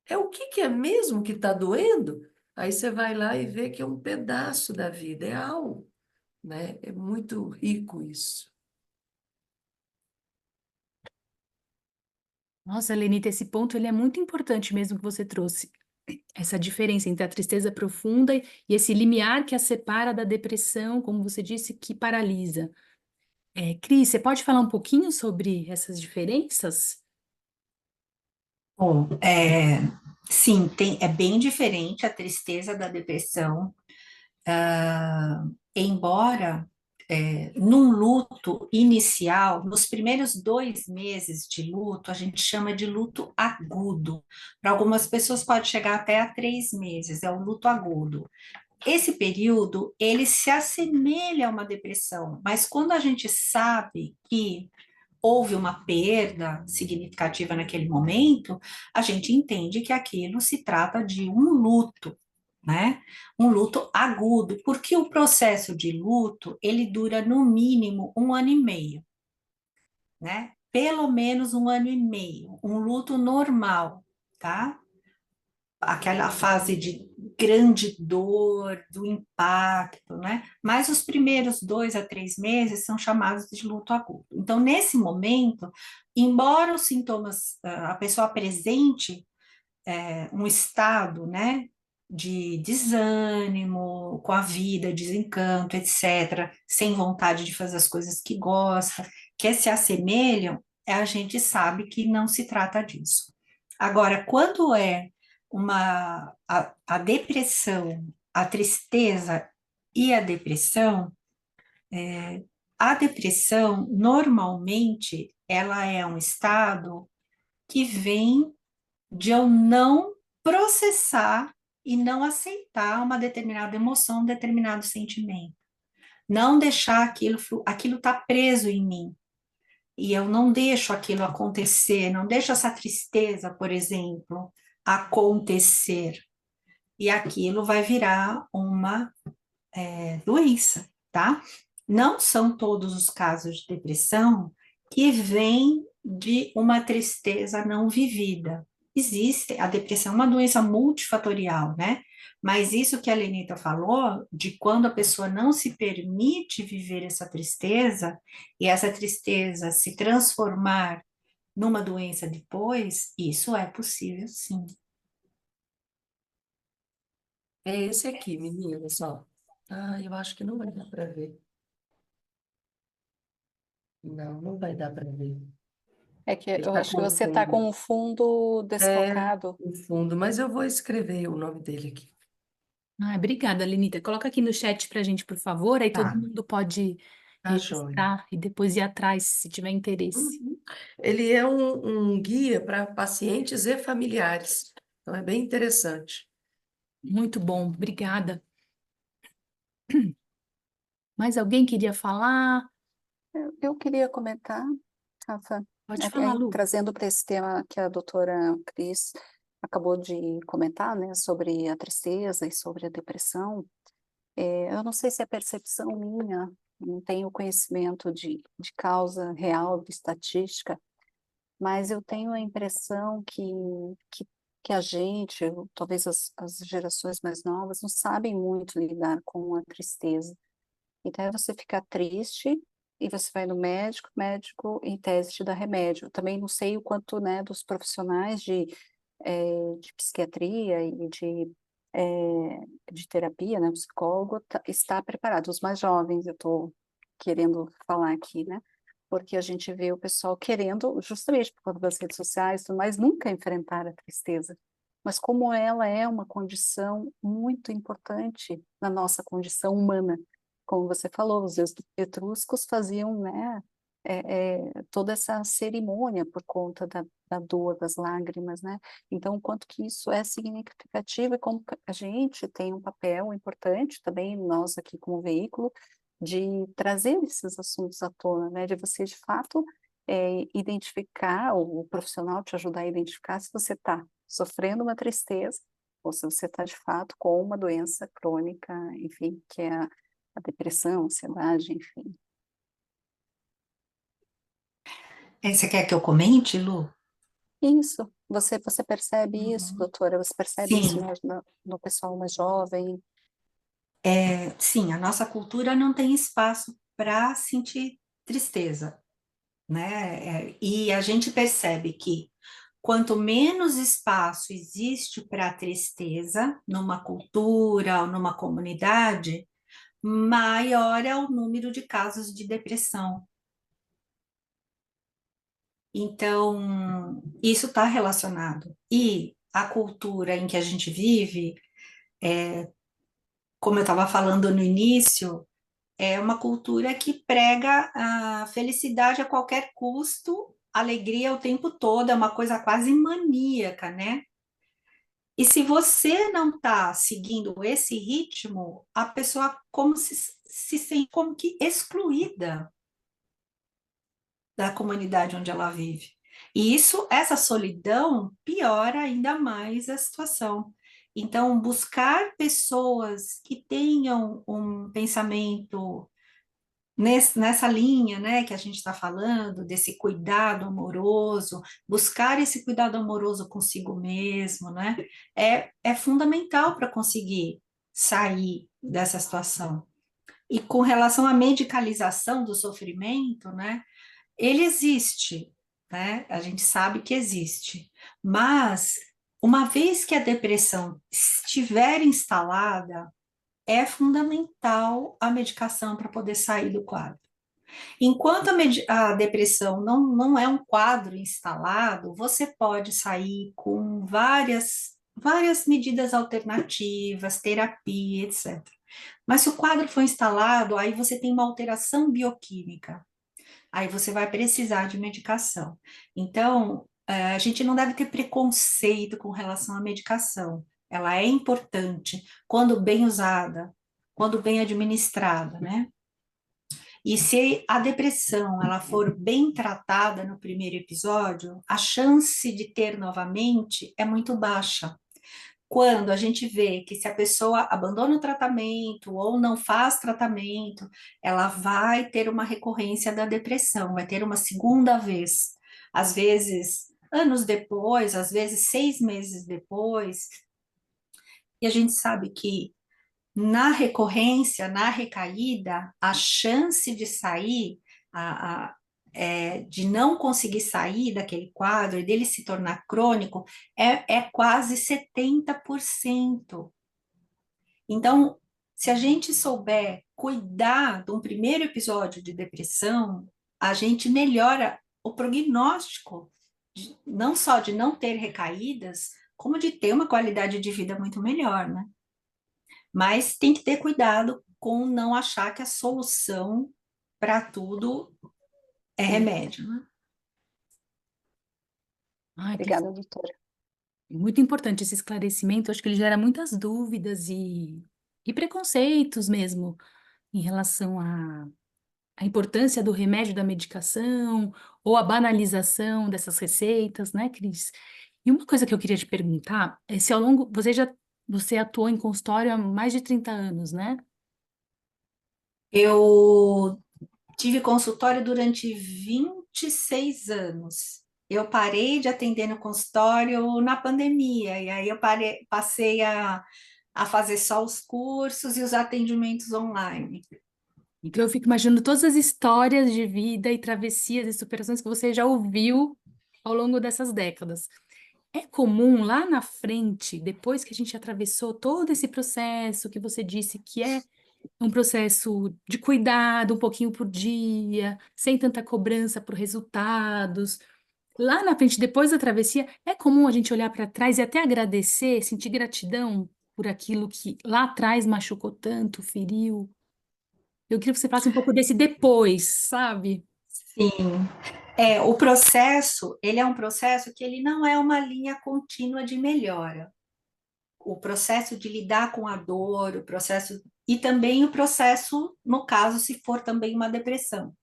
C: é o que é mesmo que está doendo. Aí você vai lá e vê que é um pedaço da vida, é algo, né? É muito rico isso.
A: Nossa, Lenita, esse ponto ele é muito importante mesmo que você trouxe. Essa diferença entre a tristeza profunda e esse limiar que a separa da depressão, como você disse, que paralisa. Cris, você pode falar um pouquinho sobre essas diferenças?
B: Bom, sim, é bem diferente a tristeza da depressão. Embora num luto inicial, nos primeiros 2 meses de luto, a gente chama de luto agudo. Para algumas pessoas pode chegar até a 3 meses, é o luto agudo. Esse período, ele se assemelha a uma depressão, mas quando a gente sabe que houve uma perda significativa naquele momento, a gente entende que aquilo se trata de um luto, né? Um luto agudo, porque o processo de luto, ele dura no mínimo 1 ano e meio, né? Pelo menos 1 ano e meio, um luto normal, tá? Aquela fase de grande dor, do impacto, né? Mas os primeiros 2 a 3 meses são chamados de luto agudo. Então, nesse momento, embora os sintomas, a pessoa apresente um estado, né, de desânimo com a vida, desencanto, etc., sem vontade de fazer as coisas que gosta, que se assemelham, a gente sabe que não se trata disso. Agora, quando é a depressão, a tristeza e a depressão, normalmente, ela é um estado que vem de eu não processar e não aceitar uma determinada emoção, um determinado sentimento. Não deixar aquilo tá preso em mim. E eu não deixo aquilo acontecer, não deixo essa tristeza, por exemplo, acontecer. E aquilo vai virar uma doença, tá? Não são todos os casos de depressão que vêm de uma tristeza não vivida. Existe, a depressão é uma doença multifatorial, né? Mas isso que a Lenita falou, de quando a pessoa não se permite viver essa tristeza, e essa tristeza se transformar numa doença depois, isso é possível sim.
C: É esse aqui, meninas, ó. Ah, eu acho que não vai dar para ver. Não, não vai dar para ver.
E: É que
C: Ele
E: eu
C: está
E: acho que
C: com
E: você está com
C: fundo.
E: o fundo
C: É,
E: desfocado.
C: o fundo, mas eu vou escrever o nome dele aqui.
A: Ah, obrigada, Lenita. Coloca aqui no chat pra gente, por favor, aí todo
C: Tá,
A: mundo pode
C: tá joia.
A: registrar e depois ir atrás, se tiver interesse.
C: Uhum. Ele é um guia para pacientes e familiares. Então é bem interessante.
A: Muito bom, obrigada. Mais alguém queria falar?
E: Eu queria comentar, Rafa,
A: Pode falar, Lu.
E: trazendo para esse tema que a doutora Cris acabou de comentar, né, sobre a tristeza e sobre a depressão. Eu não sei se é percepção minha, não tenho conhecimento de causa real, de estatística, mas eu tenho a impressão que, que a gente, talvez as gerações mais novas, não sabem muito lidar com a tristeza. Então, você fica triste e você vai no médico, médico em tese te dá remédio. Também não sei o quanto, né, dos profissionais de psiquiatria e de terapia, né, psicólogo, está preparado. Os mais jovens, eu estou querendo falar aqui, né, porque a gente vê o pessoal querendo, justamente por conta das redes sociais, e tudo mais, nunca enfrentar a tristeza. Mas como ela é uma condição muito importante na nossa condição humana, como você falou, os etruscos faziam, né, toda essa cerimônia por conta da dor, das lágrimas, né? Então, o quanto que isso é significativo e como que a gente tem um papel importante também, nós aqui como veículo, de trazer esses assuntos à tona, né? De você, de fato, identificar, o profissional te ajudar a identificar se você está sofrendo uma tristeza ou se você está, de fato, com uma doença crônica, enfim, que é a depressão, a ansiedade, enfim.
B: Você quer que eu comente, Lu?
E: Isso, você percebe isso,
B: Uhum.
E: doutora? Você percebe isso
B: Sim,
E: no pessoal mais jovem?
B: sim, a nossa cultura não tem espaço para sentir tristeza, né? E a gente percebe que quanto menos espaço existe para a tristeza numa cultura ou numa comunidade, maior é o número de casos de depressão. Então, isso está relacionado. E a cultura em que a gente vive, como eu estava falando no início, é uma cultura que prega a felicidade a qualquer custo, alegria o tempo todo, é uma coisa quase maníaca, né? E se você não está seguindo esse ritmo, a pessoa como se sente como que excluída da comunidade onde ela vive. E isso, essa solidão piora ainda mais a situação. Então, buscar pessoas que tenham um pensamento nessa linha, né, que a gente está falando, desse cuidado amoroso, buscar esse cuidado amoroso consigo mesmo, né, é fundamental para conseguir sair dessa situação. E com relação à medicalização do sofrimento, né, ele existe, né, a gente sabe que existe, mas uma vez que a depressão estiver instalada, é fundamental a medicação para poder sair do quadro. Enquanto a depressão não é um quadro instalado, você pode sair com várias medidas alternativas, terapia, etc. Mas se o quadro for instalado, aí você tem uma alteração bioquímica, aí você vai precisar de medicação. Então, a gente não deve ter preconceito com relação à medicação. Ela é importante quando bem usada, quando bem administrada, né? E se a depressão ela for bem tratada no primeiro episódio, a chance de ter novamente é muito baixa. Quando a gente vê que se a pessoa abandona o tratamento ou não faz tratamento, ela vai ter uma recorrência da depressão, vai ter uma segunda vez. Às vezes, anos depois, às vezes 6 meses depois. E a gente sabe que na recorrência, na recaída, a chance de sair, de não conseguir sair daquele quadro e dele se tornar crônico, é quase 70%. Então, se a gente souber cuidar de um primeiro episódio de depressão, a gente melhora o prognóstico, não só de não ter recaídas, como de ter uma qualidade de vida muito melhor, né? Mas tem que ter cuidado com não achar que a solução para tudo é remédio, né?
A: Ai,
E: Obrigada, doutora.
A: muito importante esse esclarecimento. Acho que ele gera muitas dúvidas e preconceitos mesmo em relação à importância do remédio, da medicação, ou a banalização dessas receitas, né, Cris? E uma coisa que eu queria te perguntar é se ao longo, você atuou em consultório há mais de 30 anos, né?
B: Eu tive consultório durante 26 anos. Eu parei de atender no consultório na pandemia, e aí passei a fazer só os cursos e os atendimentos online.
A: Então eu fico imaginando todas as histórias de vida e travessias e superações que você já ouviu ao longo dessas décadas. É comum lá na frente, depois que a gente atravessou todo esse processo que você disse que é um processo de cuidado, um pouquinho por dia, sem tanta cobrança por resultados. Lá na frente, depois da travessia, é comum a gente olhar para trás e até agradecer, sentir gratidão por aquilo que lá atrás machucou tanto, feriu. Eu queria que você falasse um pouco desse depois, sabe?
B: Sim, o processo, ele é um processo que ele não é uma linha contínua de melhora. O processo de lidar com a dor, o processo e também o processo, no caso, se for também uma depressão.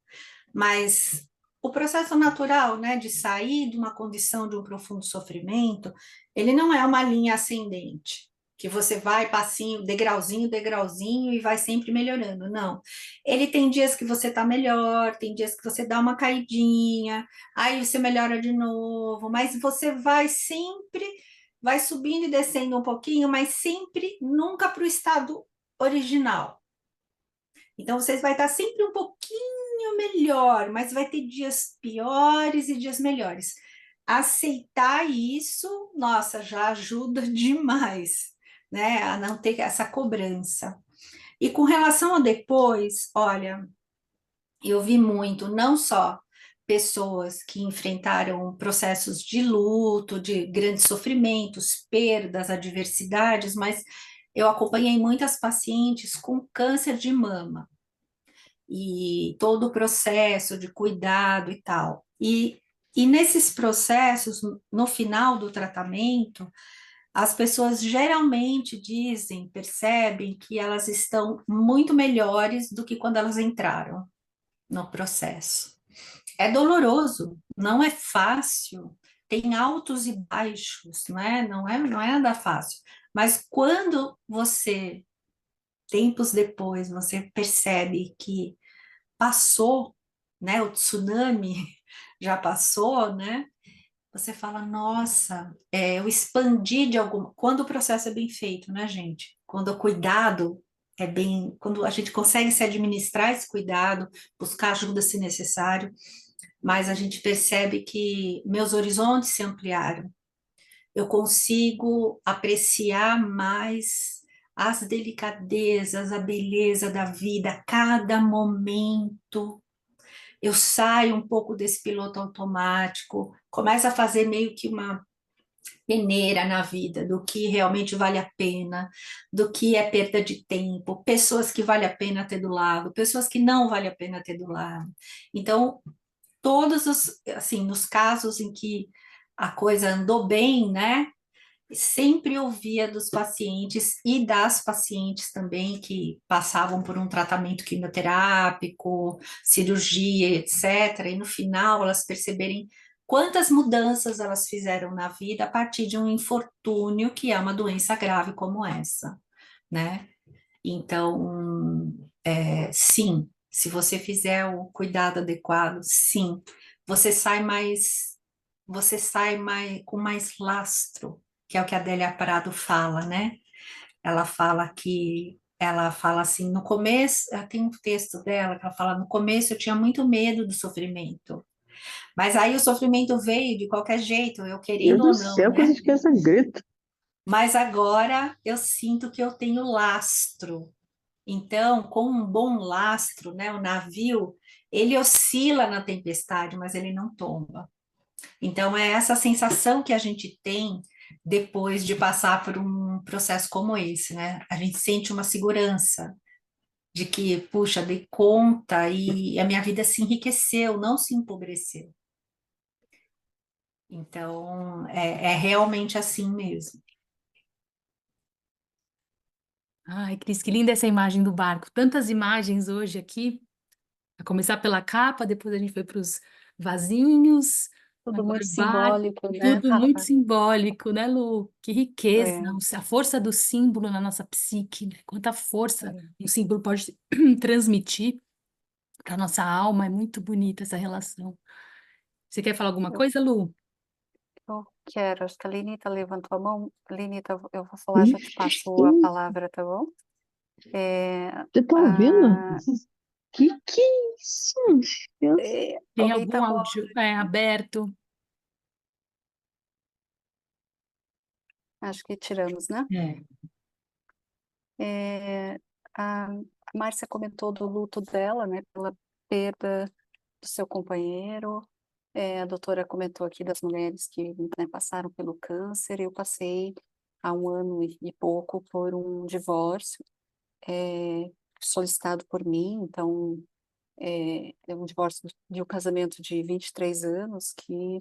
B: Mas o processo natural, né, de sair de uma condição de um profundo sofrimento, ele não é uma linha ascendente, que você vai passinho, degrauzinho, degrauzinho e vai sempre melhorando. Não. Ele tem dias que você tá melhor, tem dias que você dá uma caidinha, aí você melhora de novo, mas você vai sempre, vai subindo e descendo um pouquinho, mas sempre nunca para o estado original. Então, vocês vai estar sempre um pouquinho melhor, mas vai ter dias piores e dias melhores. Aceitar isso, nossa, já ajuda demais, né? A não ter essa cobrança. E com relação ao depois, olha, eu vi muito, não só pessoas que enfrentaram processos de luto, de grandes sofrimentos, perdas, adversidades, mas eu acompanhei muitas pacientes com câncer de mama e todo o processo de cuidado e tal. E nesses processos, no final do tratamento, as pessoas geralmente dizem, percebem que elas estão muito melhores do que quando elas entraram no processo. É doloroso, não é fácil, tem altos e baixos, né? Não é nada fácil. Mas quando você, tempos depois, você percebe que passou, né? O tsunami já passou, né? Você fala, nossa, eu expandi de alguma. Quando o processo é bem feito, né, gente? Quando o cuidado é bem. Quando a gente consegue se administrar esse cuidado, buscar ajuda se necessário, mas a gente percebe que meus horizontes se ampliaram. Eu consigo apreciar mais as delicadezas, a beleza da vida, cada momento. Eu saio um pouco desse piloto automático, começo a fazer meio que uma peneira na vida, do que realmente vale a pena, do que é perda de tempo, pessoas que vale a pena ter do lado, pessoas que não vale a pena ter do lado. Então, todos os, assim, nos casos em que a coisa andou bem, né? Sempre ouvia dos pacientes e das pacientes também que passavam por um tratamento quimioterápico, cirurgia, etc. E no final elas perceberem quantas mudanças elas fizeram na vida a partir de um infortúnio que é uma doença grave como essa, né? Então, sim, se você fizer o cuidado adequado, sim, você sai mais, você sai mais com mais lastro, que é o que a Adélia Prado fala, né? Ela fala assim, no começo, tem um texto dela que ela fala, no começo eu tinha muito medo do sofrimento, mas aí o sofrimento veio de qualquer jeito, eu
F: Meu
B: querendo ou
F: Deus do
B: não,
F: céu, coisa
B: né?
F: de criança grita.
B: Mas agora eu sinto que eu tenho lastro. Então, com um bom lastro, né, o navio, ele oscila na tempestade, mas ele não tomba. Então, é essa sensação que a gente tem depois de passar por um processo como esse, né? A gente sente uma segurança de que, puxa, dei conta e a minha vida se enriqueceu, não se empobreceu. Então, é realmente assim mesmo.
A: Ai, Cris, que linda essa imagem do barco. Tantas imagens hoje aqui, a começar pela capa, depois a gente foi para os vasinhos,
E: Tudo
A: agora
E: muito
A: o barco,
E: simbólico, né,
A: tudo muito
E: Rafa?
A: simbólico, né, Lu? Que riqueza,
E: É,
A: a força do símbolo na nossa psique, né? Quanta força
E: é.
A: um símbolo pode transmitir para nossa alma, é muito bonita essa relação. Você quer falar alguma
E: Eu,
A: coisa, Lu?
E: eu quero, acho que a Lenita levantou a mão. Lenita, eu vou falar, já te
F: Ixi,
E: passo a palavra, tá bom? É,
F: você tá ouvindo?
E: a,
F: Que é isso? Deus.
A: Tem
E: alguém tá
A: algum
E: com.
A: áudio aberto?
E: Acho que tiramos, né?
A: É.
E: É, a Márcia comentou do luto dela, né, pela perda do seu companheiro. A doutora comentou aqui das mulheres que, né, passaram pelo câncer. Eu passei há um ano e pouco por um divórcio solicitado por mim. Então, é um divórcio de um casamento de 23 anos que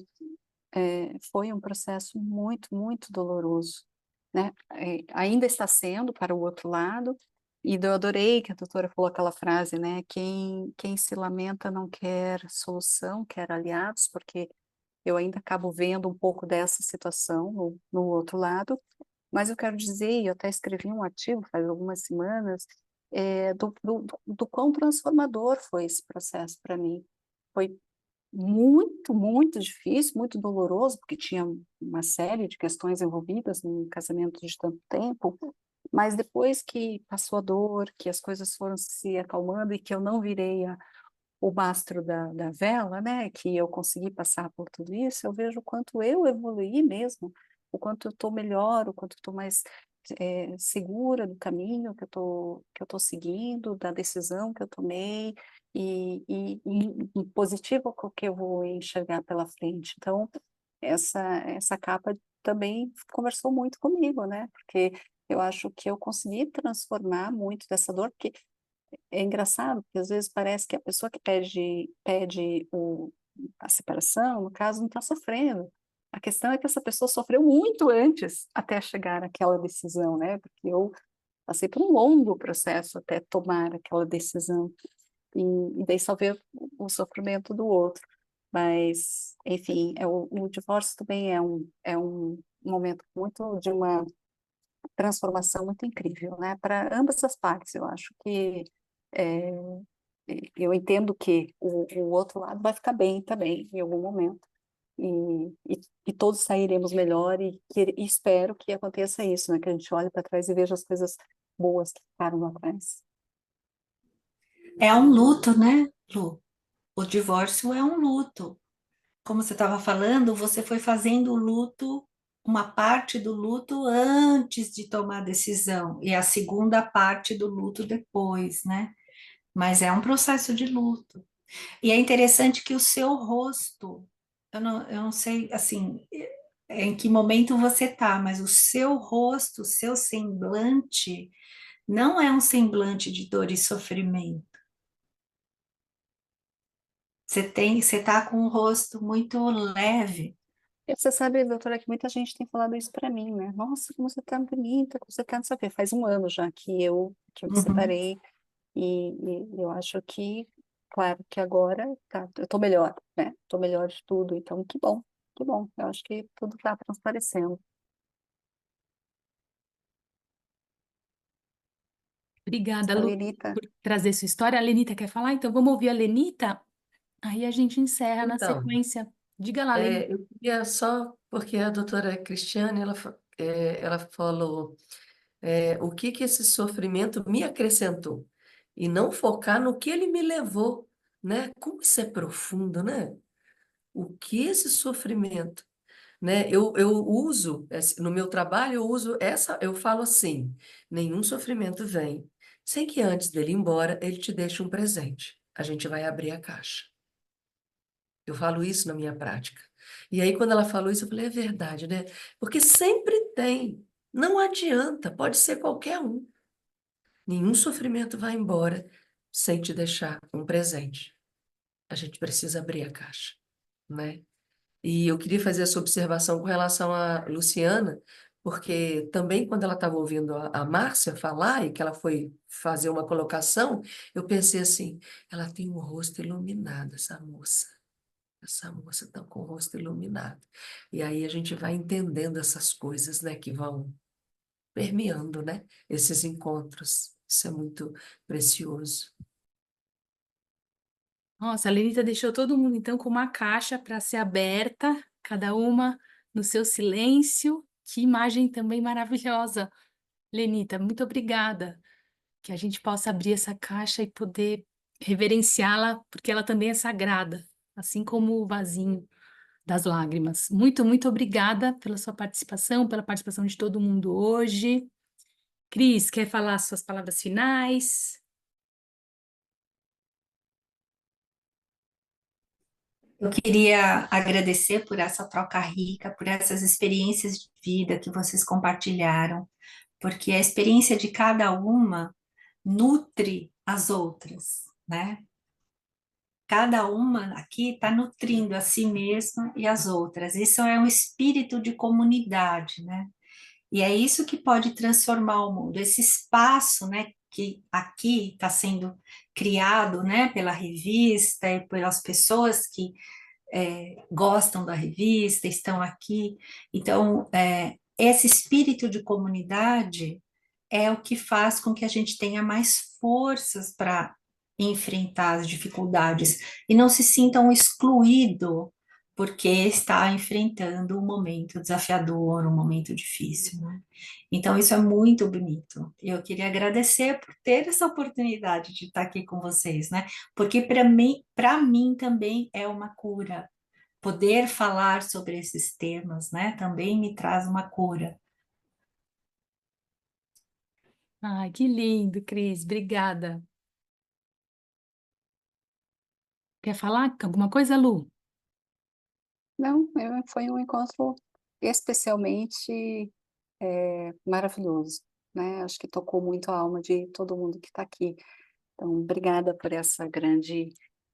E: foi um processo muito, muito doloroso, né? Ainda está sendo para o outro lado, e eu adorei que a doutora falou aquela frase, né? Quem se lamenta não quer solução, quer aliados, porque eu ainda acabo vendo um pouco dessa situação no outro lado, mas eu quero dizer, e eu até escrevi um artigo faz algumas semanas, do quão transformador foi esse processo para mim. Foi muito, muito difícil, muito doloroso, porque tinha uma série de questões envolvidas num casamento de tanto tempo, mas depois que passou a dor, que as coisas foram se acalmando e que eu não virei o mastro da vela, né, que eu consegui passar por tudo isso, eu vejo o quanto eu evoluí mesmo, o quanto eu estou melhor, o quanto eu estou mais segura do caminho que eu tô seguindo, da decisão que eu tomei e positivo com o que eu vou enxergar pela frente. Então, essa capa também conversou muito comigo, né? Porque eu acho que eu consegui transformar muito dessa dor, porque é engraçado, porque às vezes parece que a pessoa que pede a separação, no caso, não está sofrendo. A questão é que essa pessoa sofreu muito antes até chegar àquela decisão, né? Porque eu passei por um longo processo até tomar aquela decisão. E daí só ver o sofrimento do outro. Mas, enfim, o divórcio também é um momento muito de uma transformação muito incrível, né? Para ambas as partes, eu acho que é, eu entendo que o outro lado vai ficar bem também em algum momento e todos sairemos melhor e espero que aconteça isso, né? Que a gente olhe para trás e veja as coisas boas que ficaram lá atrás.
B: É um luto, né, Lu? O divórcio é um luto. Como você estava falando, você foi fazendo o luto, uma parte do luto antes de tomar a decisão, e a segunda parte do luto depois, né? Mas é um processo de luto. E é interessante que o seu rosto, eu não sei, assim, em que momento você tá, mas o seu rosto, o seu semblante, não é um semblante de dor e sofrimento. Você tá com o rosto muito leve.
E: E você sabe, doutora, que muita gente tem falado isso para mim, né? Nossa, como você tá bonita, como você tá, não sei o quê. Faz um ano já que eu me
B: Uhum.
E: separei e eu acho que, claro, que agora tá, eu tô melhor, né? Tô melhor de tudo, então que bom, que bom. Eu acho que tudo tá transparecendo.
A: Obrigada,
E: A
A: Lu,
E: Lenita,
A: por trazer sua história. A Lenita quer falar? Então vamos ouvir a Lenita? Aí a gente encerra na
C: Então,
A: sequência. Diga lá, Lenita.
C: eu queria só, porque a doutora Cristiane, ela falou o que que esse sofrimento me acrescentou e não focar no que ele me levou, né? Como isso é profundo, né? O que esse sofrimento né? Eu uso, no meu trabalho, eu uso essa, eu falo assim: nenhum sofrimento vem sem que antes dele ir embora, ele te deixe um presente. A gente vai abrir a caixa. Eu falo isso na minha prática. E aí, quando ela falou isso, eu falei, é verdade, né? Porque sempre tem. Não adianta, pode ser qualquer um. Nenhum sofrimento vai embora sem te deixar um presente. A gente precisa abrir a caixa, né? E eu queria fazer essa observação com relação a Luciana, porque também quando ela estava ouvindo a Márcia falar e que ela foi fazer uma colocação, eu pensei assim, ela tem um rosto iluminado, essa moça. Essa moça está com o rosto iluminado. E aí a gente vai entendendo essas coisas, né, que vão permeando, né, esses encontros. Isso é muito precioso.
A: Nossa, a Lenita deixou todo mundo então com uma caixa para ser aberta, cada uma no seu silêncio. Que imagem também maravilhosa, Lenita. Muito obrigada. Que a gente possa abrir essa caixa e poder reverenciá-la, porque ela também é sagrada, assim como o vasinho das lágrimas. Muito, muito obrigada pela sua participação, pela participação de todo mundo hoje. Cris, quer falar suas palavras finais?
B: Eu queria agradecer por essa troca rica, por essas experiências de vida que vocês compartilharam, porque a experiência de cada uma nutre as outras, né? Cada uma aqui está nutrindo a si mesma e as outras. Isso é um espírito de comunidade, né? E é isso que pode transformar o mundo. Esse espaço, né, que aqui está sendo criado, né, pela revista e pelas pessoas que gostam da revista, estão aqui. Então, esse espírito de comunidade é o que faz com que a gente tenha mais forças para enfrentar as dificuldades e não se sinta um excluído porque está enfrentando um momento desafiador, um momento difícil, né? Então, isso é muito bonito. Eu queria agradecer por ter essa oportunidade de estar aqui com vocês, né? Porque para mim também é uma cura. Poder falar sobre esses temas, né, também me traz uma cura.
A: Ai, que lindo, Cris. Obrigada. Quer falar alguma coisa, Lu?
E: Não, foi um encontro especialmente maravilhoso, né? Acho que tocou muito a alma de todo mundo que está aqui. Então, obrigada por essa grande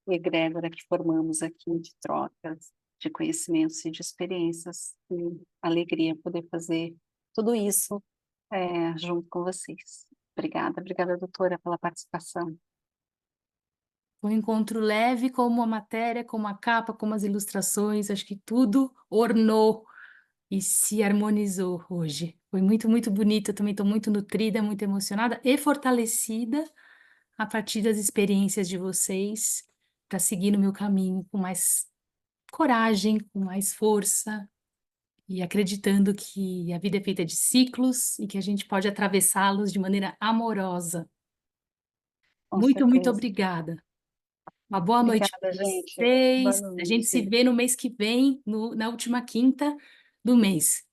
E: egrégora que formamos aqui de trocas, de conhecimentos e de experiências. E alegria poder fazer tudo isso junto com vocês. Obrigada, doutora, pela participação.
A: Foi um encontro leve, como a matéria, como a capa, como as ilustrações. Acho que tudo ornou e se harmonizou hoje. Foi muito, muito bonito. Eu também estou muito nutrida, muito emocionada e fortalecida a partir das experiências de vocês para seguir no meu caminho com mais coragem, com mais força e acreditando que a vida é feita de ciclos e que a gente pode atravessá-los de maneira amorosa.
E: Com
A: Muito, muito
E: certeza.
A: obrigada. Uma boa noite
E: Obrigada,
A: para
E: gente. Boa
A: vocês. A gente se
E: noite.
A: vê no mês que vem, na última quinta do mês.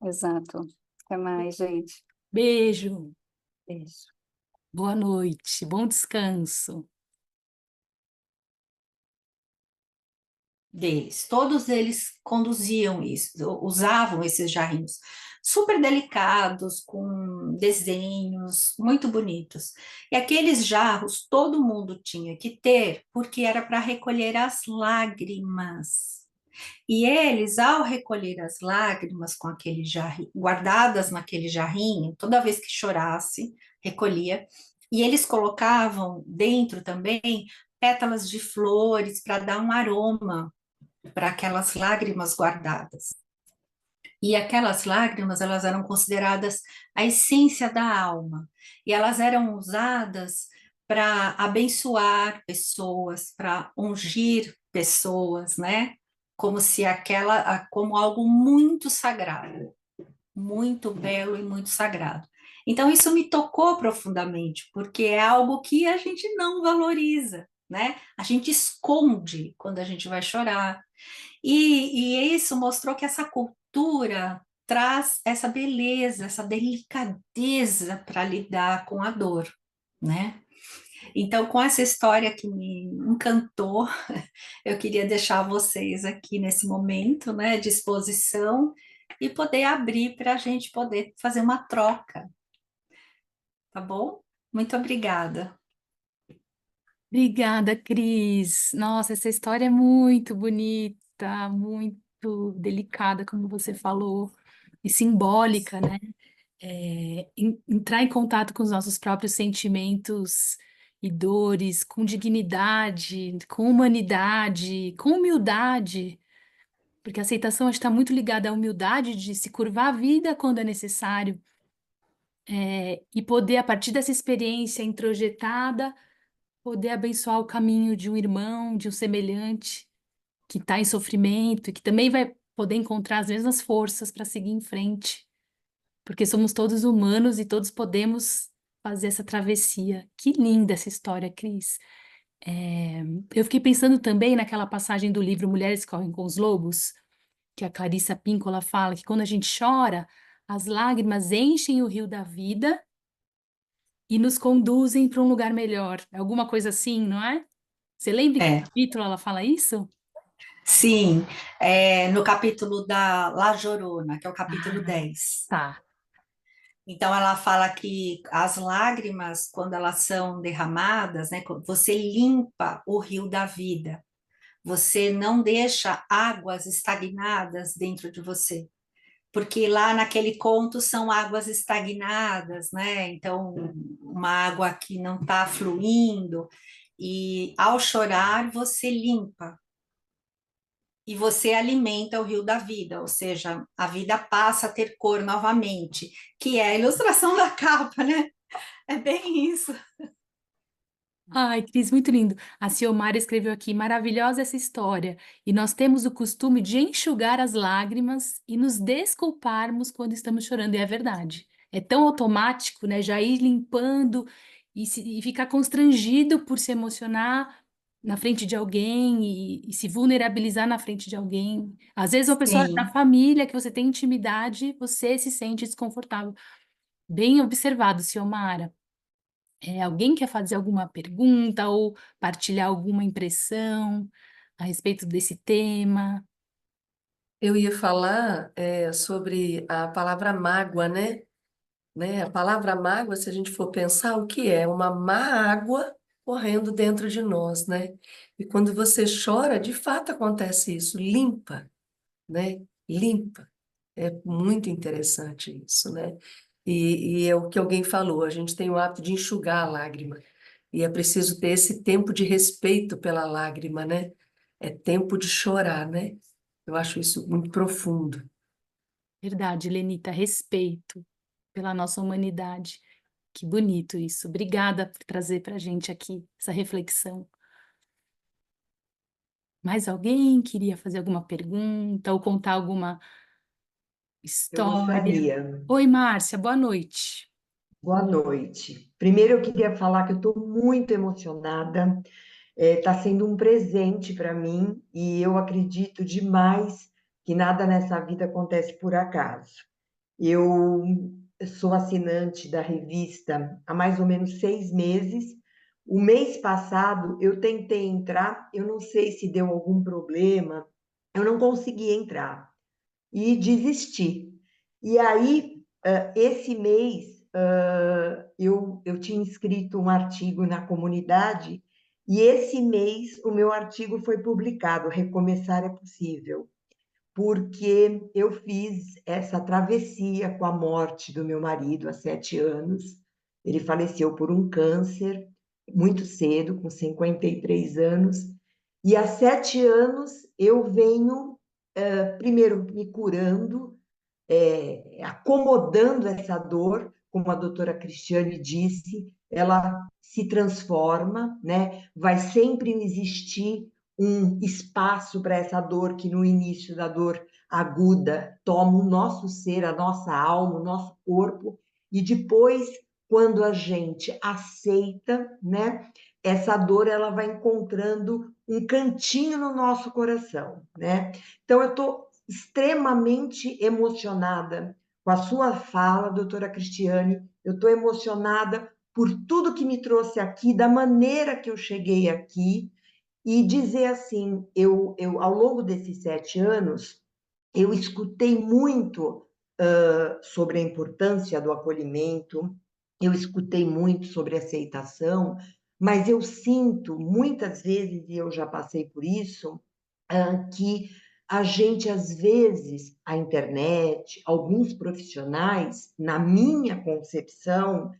E: Exato. Até mais, gente.
A: Beijo,
E: Beijo.
A: boa noite, bom descanso.
B: Deles. Todos eles conduziam isso, usavam esses jarrinhos super delicados, com desenhos muito bonitos. E aqueles jarros todo mundo tinha que ter, porque era para recolher as lágrimas. E eles, ao recolher as lágrimas com aquele jarrinho, guardadas naquele jarrinho, toda vez que chorasse, recolhia, e eles colocavam dentro também pétalas de flores para dar um aroma para aquelas lágrimas guardadas. E aquelas lágrimas, elas eram consideradas a essência da alma, e elas eram usadas para abençoar pessoas, para ungir pessoas, né? Como se como algo muito sagrado, muito belo e muito sagrado. Então isso me tocou profundamente, porque é algo que a gente não valoriza, né? A gente esconde quando a gente vai chorar. E isso mostrou que essa cultura traz essa beleza, essa delicadeza para lidar com a dor, né? Então, com essa história que me encantou, eu queria deixar vocês aqui nesse momento, né, de exposição e poder abrir para a gente poder fazer uma troca, tá bom? Muito obrigada.
A: Obrigada, Cris. Nossa, essa história é muito bonita, muito delicada, como você falou, e simbólica, né? Entrar em contato com os nossos próprios sentimentos e dores, com dignidade, com humanidade, com humildade, porque a aceitação está muito ligada à humildade de se curvar a vida quando é necessário, e poder, a partir dessa experiência introjetada, poder abençoar o caminho de um irmão, de um semelhante que está em sofrimento e que também vai poder encontrar as mesmas forças para seguir em frente, porque somos todos humanos e todos podemos fazer essa travessia. Que linda essa história, Cris. Eu fiquei pensando também naquela passagem do livro Mulheres Correm com os Lobos, que a Clarissa Pinkola fala que quando a gente chora, as lágrimas enchem o rio da vida e nos conduzem para um lugar melhor. É alguma coisa assim, não é? Você lembra em que
B: É,
A: capítulo ela fala isso?
B: sim, no capítulo da La Llorona, que é o capítulo
A: Ah,
B: 10.
A: tá.
B: Então, ela fala que as lágrimas, quando elas são derramadas, né, você limpa o rio da vida, você não deixa águas estagnadas dentro de você, porque lá naquele conto são águas estagnadas, né? Então, uma água que não está fluindo, e ao chorar, você limpa e você alimenta o rio da vida, ou seja, a vida passa a ter cor novamente, que é a ilustração da capa, né? É bem isso.
A: Ai, Cris, muito lindo. A Ciomara escreveu aqui, maravilhosa essa história. E nós temos o costume de enxugar as lágrimas e nos desculparmos quando estamos chorando. E é verdade. É tão automático, né? Já ir limpando e ficar constrangido por se emocionar na frente de alguém e se vulnerabilizar na frente de alguém. Às vezes, uma pessoa da
B: Sim.
A: família que você tem intimidade, você se sente desconfortável. Bem observado, Ciomara. Alguém quer fazer alguma pergunta ou partilhar alguma impressão a respeito desse tema?
C: Eu ia falar sobre a palavra mágoa, né? A palavra mágoa, se a gente for pensar, o que é? Uma má água correndo dentro de nós, né? E quando você chora, de fato acontece isso, limpa, né? Limpa. É muito interessante isso, né? E é o que alguém falou, a gente tem o hábito de enxugar a lágrima. E é preciso ter esse tempo de respeito pela lágrima, né? É tempo de chorar, né? Eu acho isso muito profundo.
A: Verdade, Lenita, respeito pela nossa humanidade. Que bonito isso. Obrigada por trazer para a gente aqui essa reflexão. Mais alguém queria fazer alguma pergunta ou contar alguma
D: Eu
A: história?
D: gostaria.
A: Oi, Márcia, boa noite.
D: Boa noite. Primeiro, eu queria falar que eu estou muito emocionada. Está sendo um presente para mim e eu acredito demais que nada nessa vida acontece por acaso. Eu sou assinante da revista há mais ou menos 6 meses. O mês passado eu tentei entrar, eu não sei se deu algum problema, eu não consegui entrar e desisti. E aí, esse mês, eu tinha escrito um artigo na comunidade, e esse mês o meu artigo foi publicado, Recomeçar é Possível, porque eu fiz essa travessia com a morte do meu marido há 7 anos. Ele faleceu por um câncer muito cedo, com 53 anos, e há 7 anos eu venho, primeiro, me curando, acomodando essa dor, como a doutora Cristiane disse, ela se transforma, né? Vai sempre existir um espaço para essa dor que no início da dor aguda toma o nosso ser, a nossa alma, o nosso corpo, e depois, quando a gente aceita, né? essa dor ela vai encontrando um cantinho no nosso coração, né? Então, eu estou extremamente emocionada com a sua fala, doutora Cristiane. Eu estou emocionada por tudo que me trouxe aqui, da maneira que eu cheguei aqui, e dizer assim, ao longo desses 7 anos, eu escutei muito sobre a importância do acolhimento, eu escutei muito sobre aceitação, mas eu sinto muitas vezes, e eu já passei por isso, que a gente, às vezes, a internet, alguns profissionais, na minha concepção,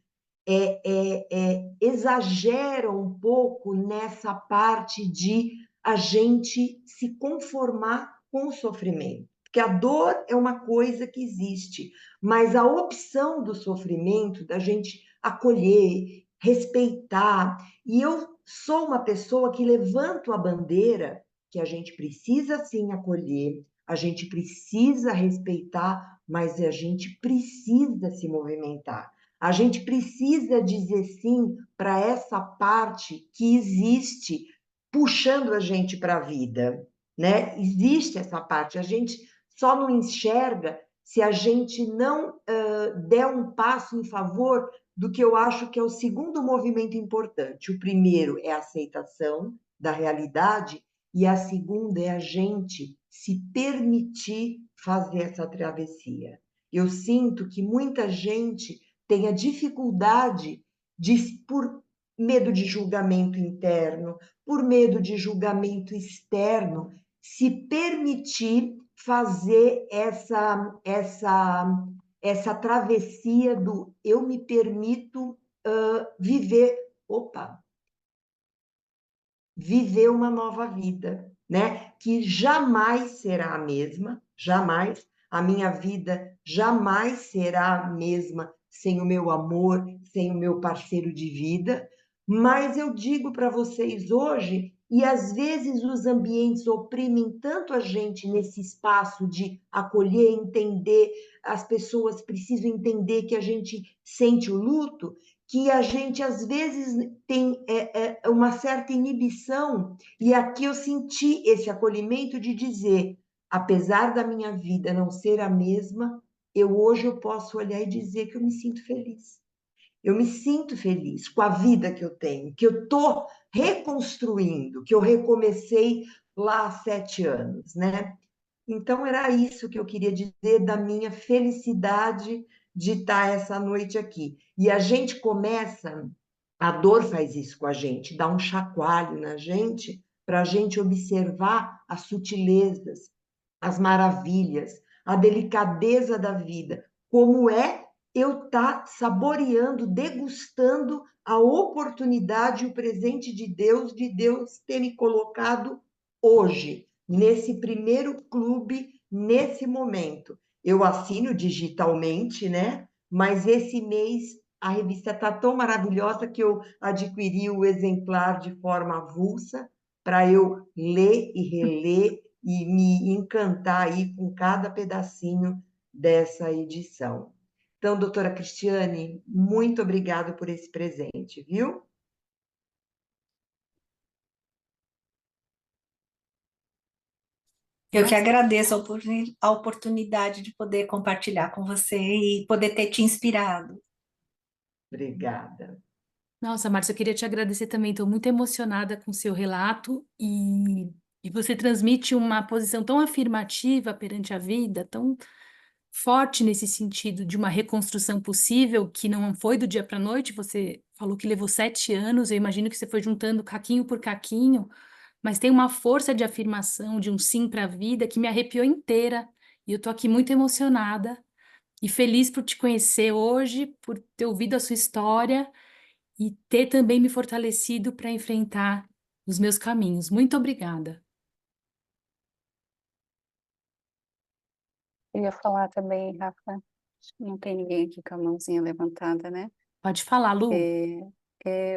D: exagera um pouco nessa parte de a gente se conformar com o sofrimento. Porque a dor é uma coisa que existe, mas a opção do sofrimento, da gente acolher, respeitar, e eu sou uma pessoa que levanto a bandeira que a gente precisa sim acolher, a gente precisa respeitar, mas a gente precisa se movimentar. A gente precisa dizer sim para essa parte que existe puxando a gente para a vida, né? Existe essa parte, a gente só não enxerga se a gente não der um passo em favor do que eu acho que é o segundo movimento importante. O primeiro é a aceitação da realidade e a segunda é a gente se permitir fazer essa travessia. Eu sinto que muita gente tem a dificuldade por medo de julgamento interno, por medo de julgamento externo, se permitir fazer essa travessia do eu me permito viver, viver uma nova vida, né? Que jamais será a mesma, jamais. A minha vida jamais será a mesma sem o meu amor, sem o meu parceiro de vida. Mas eu digo para vocês hoje, e às vezes os ambientes oprimem tanto a gente nesse espaço de acolher, entender, as pessoas precisam entender que a gente sente o luto, que a gente às vezes tem uma certa inibição, e aqui eu senti esse acolhimento de dizer, apesar da minha vida não ser a mesma, hoje eu posso olhar e dizer que eu me sinto feliz. Eu me sinto feliz com a vida que eu tenho, que eu estou reconstruindo, que eu recomecei lá há 7 anos, né? Então, era isso que eu queria dizer da minha felicidade de estar essa noite aqui. E a gente começa, a dor faz isso com a gente, dá um chacoalho na gente, para a gente observar as sutilezas, as maravilhas, a delicadeza da vida, como é eu estar saboreando, degustando a oportunidade e o presente de Deus ter me colocado hoje nesse primeiro clube, nesse momento. Eu assino digitalmente, né? Mas esse mês a revista está tão maravilhosa que eu adquiri o exemplar de forma avulsa para eu ler e reler e me encantar aí com cada pedacinho dessa edição. Então, doutora Cristiane, muito obrigada por esse presente, viu?
B: Eu que agradeço a oportunidade de poder compartilhar com você e poder ter te inspirado.
D: Obrigada.
A: Nossa, Márcia, eu queria te agradecer também. Estou muito emocionada com o seu relato e você transmite uma posição tão afirmativa perante a vida, tão forte nesse sentido de uma reconstrução possível que não foi do dia para a noite. Você falou que levou 7 anos. Eu imagino que você foi juntando caquinho por caquinho, mas tem uma força de afirmação, de um sim para a vida que me arrepiou inteira. E eu estou aqui muito emocionada e feliz por te conhecer hoje, por ter ouvido a sua história e ter também me fortalecido para enfrentar os meus caminhos. Muito obrigada.
E: Eu ia falar também, Rafa, acho que não tem ninguém aqui com a mãozinha levantada, né?
A: Pode falar, Lu.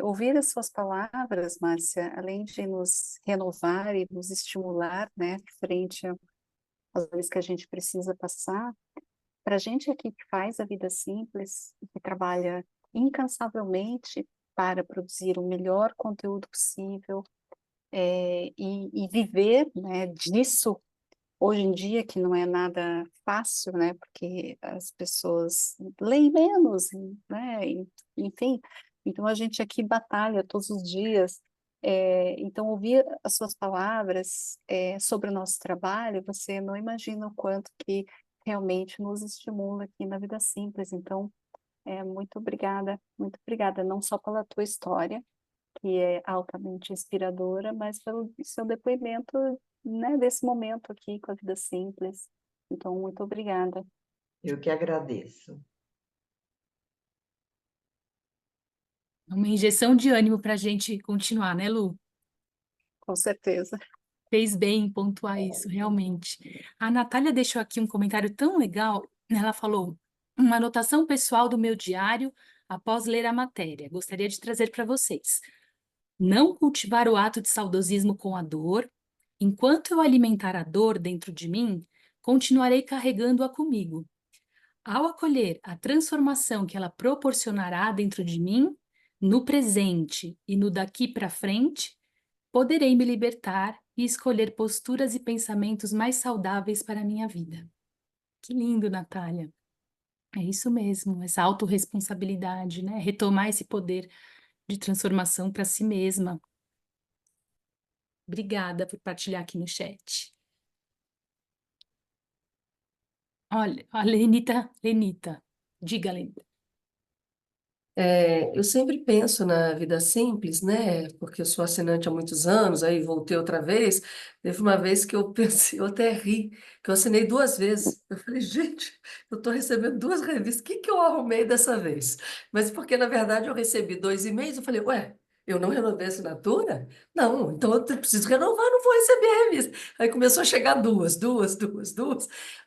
E: Ouvir as suas palavras, Márcia, além de nos renovar e nos estimular, né, frente às coisas que a gente precisa passar, para a gente aqui que faz a vida simples, que trabalha incansavelmente para produzir o melhor conteúdo possível, e viver, né, disso hoje em dia, que não é nada fácil, né, porque as pessoas leem menos, né, enfim, então a gente aqui batalha todos os dias. Então ouvir as suas palavras sobre o nosso trabalho, você não imagina o quanto que realmente nos estimula aqui na Vida Simples. Então, muito obrigada, não só pela tua história, que é altamente inspiradora, mas pelo seu depoimento, né, desse momento aqui com a Vida Simples. Então, muito obrigada.
D: Eu que agradeço.
A: Uma injeção de ânimo para a gente continuar, né, Lu?
E: Com certeza.
A: Fez bem em pontuar isso, realmente. A Natália deixou aqui um comentário tão legal. Ela falou: uma anotação pessoal do meu diário após ler a matéria. Gostaria de trazer para vocês. Não cultivar o ato de saudosismo com a dor. Enquanto eu alimentar a dor dentro de mim, continuarei carregando-a comigo. Ao acolher a transformação que ela proporcionará dentro de mim, no presente e no daqui para frente, poderei me libertar e escolher posturas e pensamentos mais saudáveis para a minha vida. Que lindo, Natália. É isso mesmo, essa autorresponsabilidade, né? Retomar esse poder de transformação para si mesma. Obrigada por partilhar aqui no chat. Olha, a Lenita. Diga, Lenita.
C: Eu sempre penso na Vida Simples, né? Porque eu sou assinante há muitos anos, aí voltei outra vez. Teve uma vez que eu pensei, eu até ri, que eu assinei 2 vezes. Eu falei, gente, eu estou recebendo 2 revistas, o que que eu arrumei dessa vez? Mas porque, na verdade, eu recebi 2 e-mails, eu falei, ué, eu não renovei a assinatura? Não, então eu preciso renovar, não vou receber a revista. Aí começou a chegar duas.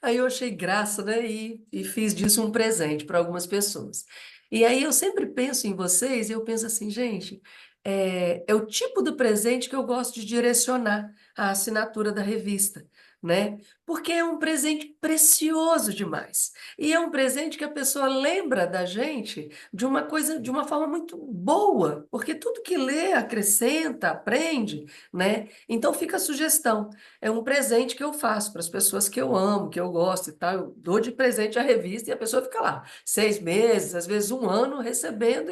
C: Aí eu achei graça, né? E fiz disso um presente para algumas pessoas. E aí eu sempre penso em vocês e eu penso assim, gente, é o tipo do presente que eu gosto de direcionar à assinatura da revista, né? Porque é um presente precioso demais. E é um presente que a pessoa lembra da gente de uma coisa, de uma forma muito boa, porque tudo que lê acrescenta, aprende, né? Então fica a sugestão. É um presente que eu faço para as pessoas que eu amo, que eu gosto e tal. Eu dou de presente a revista e a pessoa fica lá 6 meses, às vezes um ano, recebendo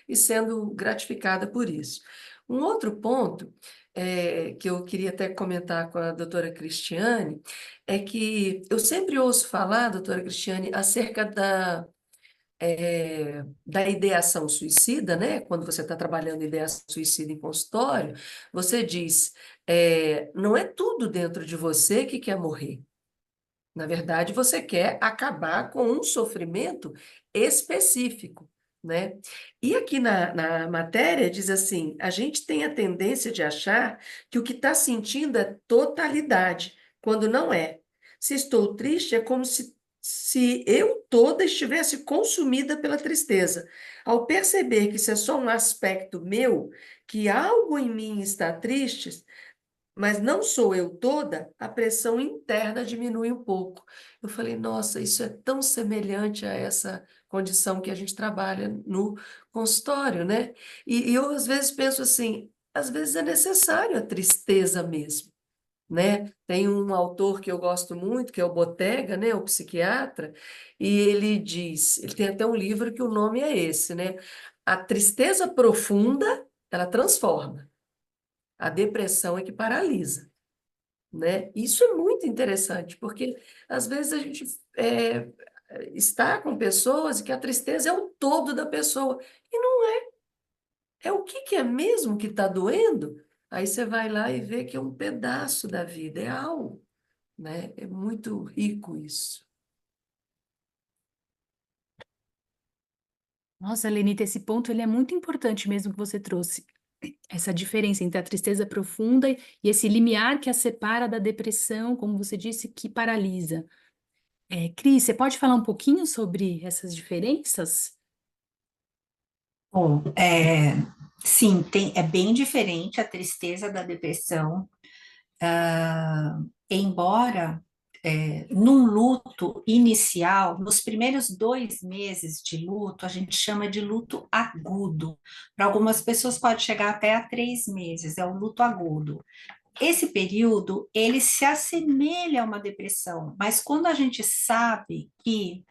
C: e sendo gratificada por isso. Um outro ponto que eu queria até comentar com a doutora Cristiane é que eu sempre ouço falar, doutora Cristiane, acerca da ideação suicida, né? Quando você está trabalhando ideação suicida em consultório, você diz, não é tudo dentro de você que quer morrer. Na verdade, você quer acabar com um sofrimento específico, né? E aqui na matéria diz assim: a gente tem a tendência de achar que o que está sentindo é totalidade, quando não é. Se estou triste, é como se eu toda estivesse consumida pela tristeza. Ao perceber que isso é só um aspecto meu, que algo em mim está triste, mas não sou eu toda, a pressão interna diminui um pouco. Eu falei, nossa, isso é tão semelhante a essa condição que a gente trabalha no consultório, né? E eu às vezes penso assim, às vezes é necessário a tristeza mesmo, né? Tem um autor que eu gosto muito, que é o Botega, né? O psiquiatra, e ele diz, ele tem até um livro que o nome é esse, né? A tristeza profunda, ela transforma. A depressão é que paralisa, né? Isso é muito interessante, porque às vezes a gente está com pessoas e que a tristeza é o todo da pessoa, e não é o que é mesmo que está doendo. Aí você vai lá e vê que é um pedaço da vida, é algo, né? É muito rico isso.
A: Nossa, Lenita, esse ponto ele é muito importante mesmo que você trouxe. Essa diferença entre a tristeza profunda e esse limiar que a separa da depressão, como você disse, que paralisa. Cris, você pode falar um pouquinho sobre essas diferenças?
B: Bom, sim, é bem diferente a tristeza da depressão, embora num luto inicial, nos primeiros 2 meses de luto, a gente chama de luto agudo. Para algumas pessoas pode chegar até a 3 meses, é o luto agudo. Esse período, ele se assemelha a uma depressão, mas quando a gente sabe que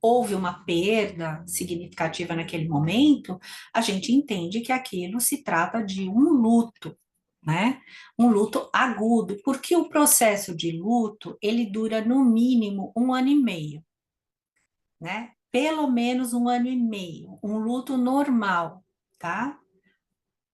B: houve uma perda significativa naquele momento, a gente entende que aquilo se trata de um luto, né? Um luto agudo, porque o processo de luto, ele dura no mínimo 1 ano e meio, né? Pelo menos 1 ano e meio, um luto normal, tá?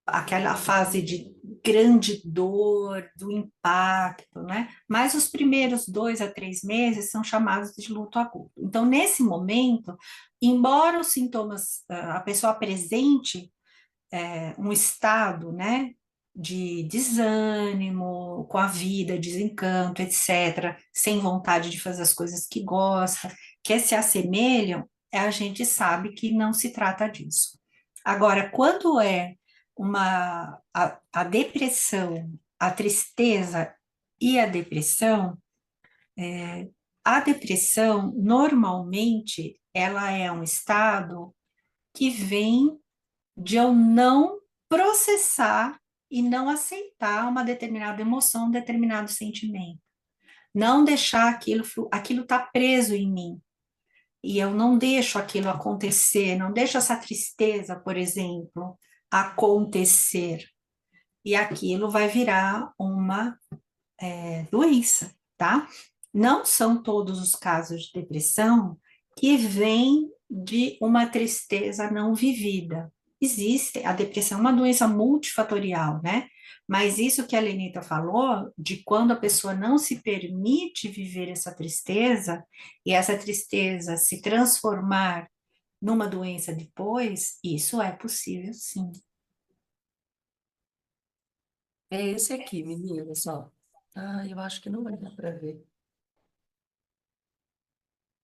B: Aquela fase de grande dor, do impacto, né? Mas os primeiros 2 a 3 meses são chamados de luto agudo. Então, nesse momento, embora os sintomas, a pessoa apresente um estado, né, de desânimo com a vida, desencanto, etc., sem vontade de fazer as coisas que gosta, que se assemelham, a gente sabe que não se trata disso. Agora, quando é a depressão, a tristeza e a depressão, normalmente, ela é um estado que vem de eu não processar e não aceitar uma determinada emoção, um determinado sentimento. Não deixar aquilo tá preso em mim. E eu não deixo aquilo acontecer, não deixo essa tristeza, por exemplo, acontecer. E aquilo vai virar uma doença, tá? Não são todos os casos de depressão que vêm de uma tristeza não vivida. Existe, a depressão é uma doença multifatorial, né? Mas isso que a Lenita falou, de quando a pessoa não se permite viver essa tristeza, e essa tristeza se transformar numa doença depois, isso é possível, sim.
C: É esse aqui, meninas, ó. Ah, eu acho que não vai dar para ver.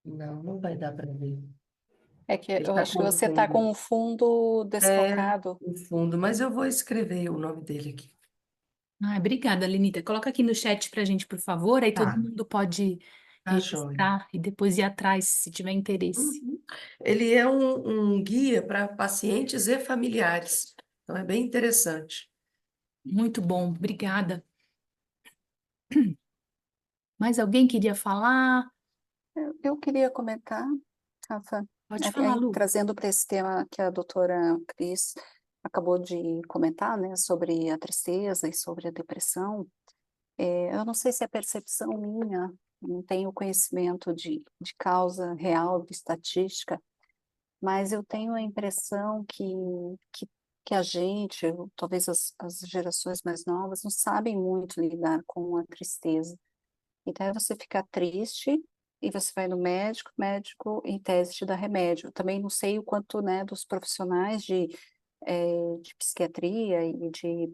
C: Não, não vai dar para ver.
E: É que
C: Ele
E: eu
C: está
E: acho que
C: com
E: você está
C: fundo.
E: com o fundo desfocado.
C: No fundo, mas eu vou escrever o nome dele aqui.
A: Obrigada, Lenita. Coloca aqui no chat para a gente, por favor. Aí todo
C: Tá,
A: mundo pode
C: tá joia.
A: registrar e depois ir atrás, se tiver interesse.
C: Uhum. Ele é um guia para pacientes e familiares. Então é bem interessante.
A: Muito bom, obrigada. Mais alguém queria falar?
E: Eu queria comentar, Rafa,
A: Pode falar, Lu.
E: trazendo para esse tema que a doutora Cris acabou de comentar, né, sobre a tristeza e sobre a depressão. Eu não sei se é percepção minha, não tenho conhecimento de causa real, de estatística, mas eu tenho a impressão que, que a gente, ou talvez as gerações mais novas, não sabem muito lidar com a tristeza. Então, você fica triste e você vai no médico, médico em tese te dá remédio. Também não sei o quanto, né, dos profissionais de psiquiatria e de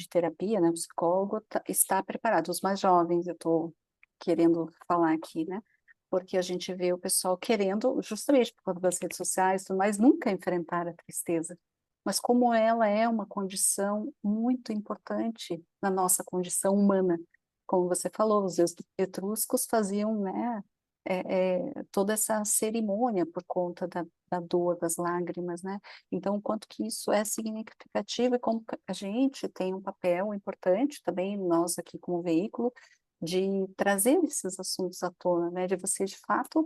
E: terapia, né, psicólogo, está preparado. Os mais jovens, eu estou querendo falar aqui, né, porque a gente vê o pessoal querendo, justamente por conta das redes sociais, e tudo mais, nunca enfrentar a tristeza. Mas como ela é uma condição muito importante na nossa condição humana, como você falou, os etruscos faziam, né, toda essa cerimônia por conta da dor, das lágrimas, né? Então, o quanto que isso é significativo e como a gente tem um papel importante também, nós aqui como veículo, de trazer esses assuntos à tona, né? De você, de fato,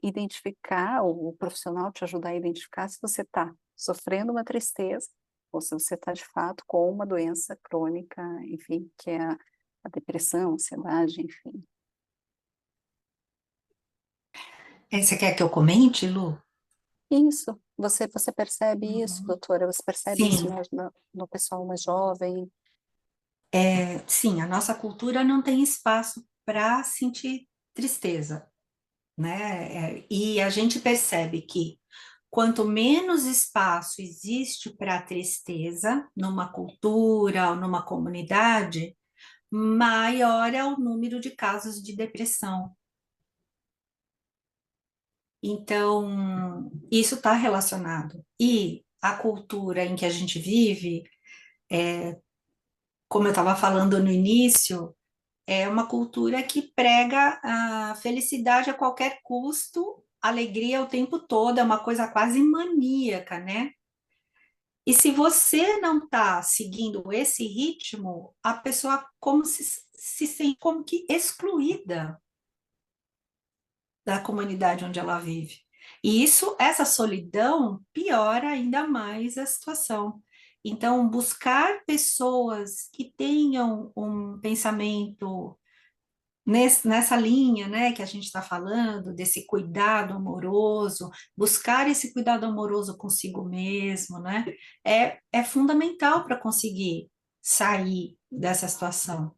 E: identificar, o profissional te ajudar a identificar se você está sofrendo uma tristeza ou se você está, de fato, com uma doença crônica, enfim, que é a depressão, a ansiedade, enfim.
B: Você quer que eu comente, Lu?
E: Isso, você percebe isso,
B: Uhum.
E: doutora? Você percebe isso
B: Sim,
E: no pessoal mais jovem?
B: sim, a nossa cultura não tem espaço para sentir tristeza, né? E a gente percebe que quanto menos espaço existe para tristeza numa cultura ou numa comunidade, maior é o número de casos de depressão. Então, isso está relacionado. E a cultura em que a gente vive, como eu estava falando no início, É uma cultura que prega a felicidade a qualquer custo, alegria o tempo todo, é uma coisa quase maníaca, né? E se você não está seguindo esse ritmo, a pessoa como se sente como que excluída da comunidade onde ela vive. E essa solidão piora ainda mais a situação. Então, buscar pessoas que tenham um pensamento nessa linha, né, que a gente está falando, desse cuidado amoroso, buscar esse cuidado amoroso consigo mesmo, né, é fundamental para conseguir sair dessa situação.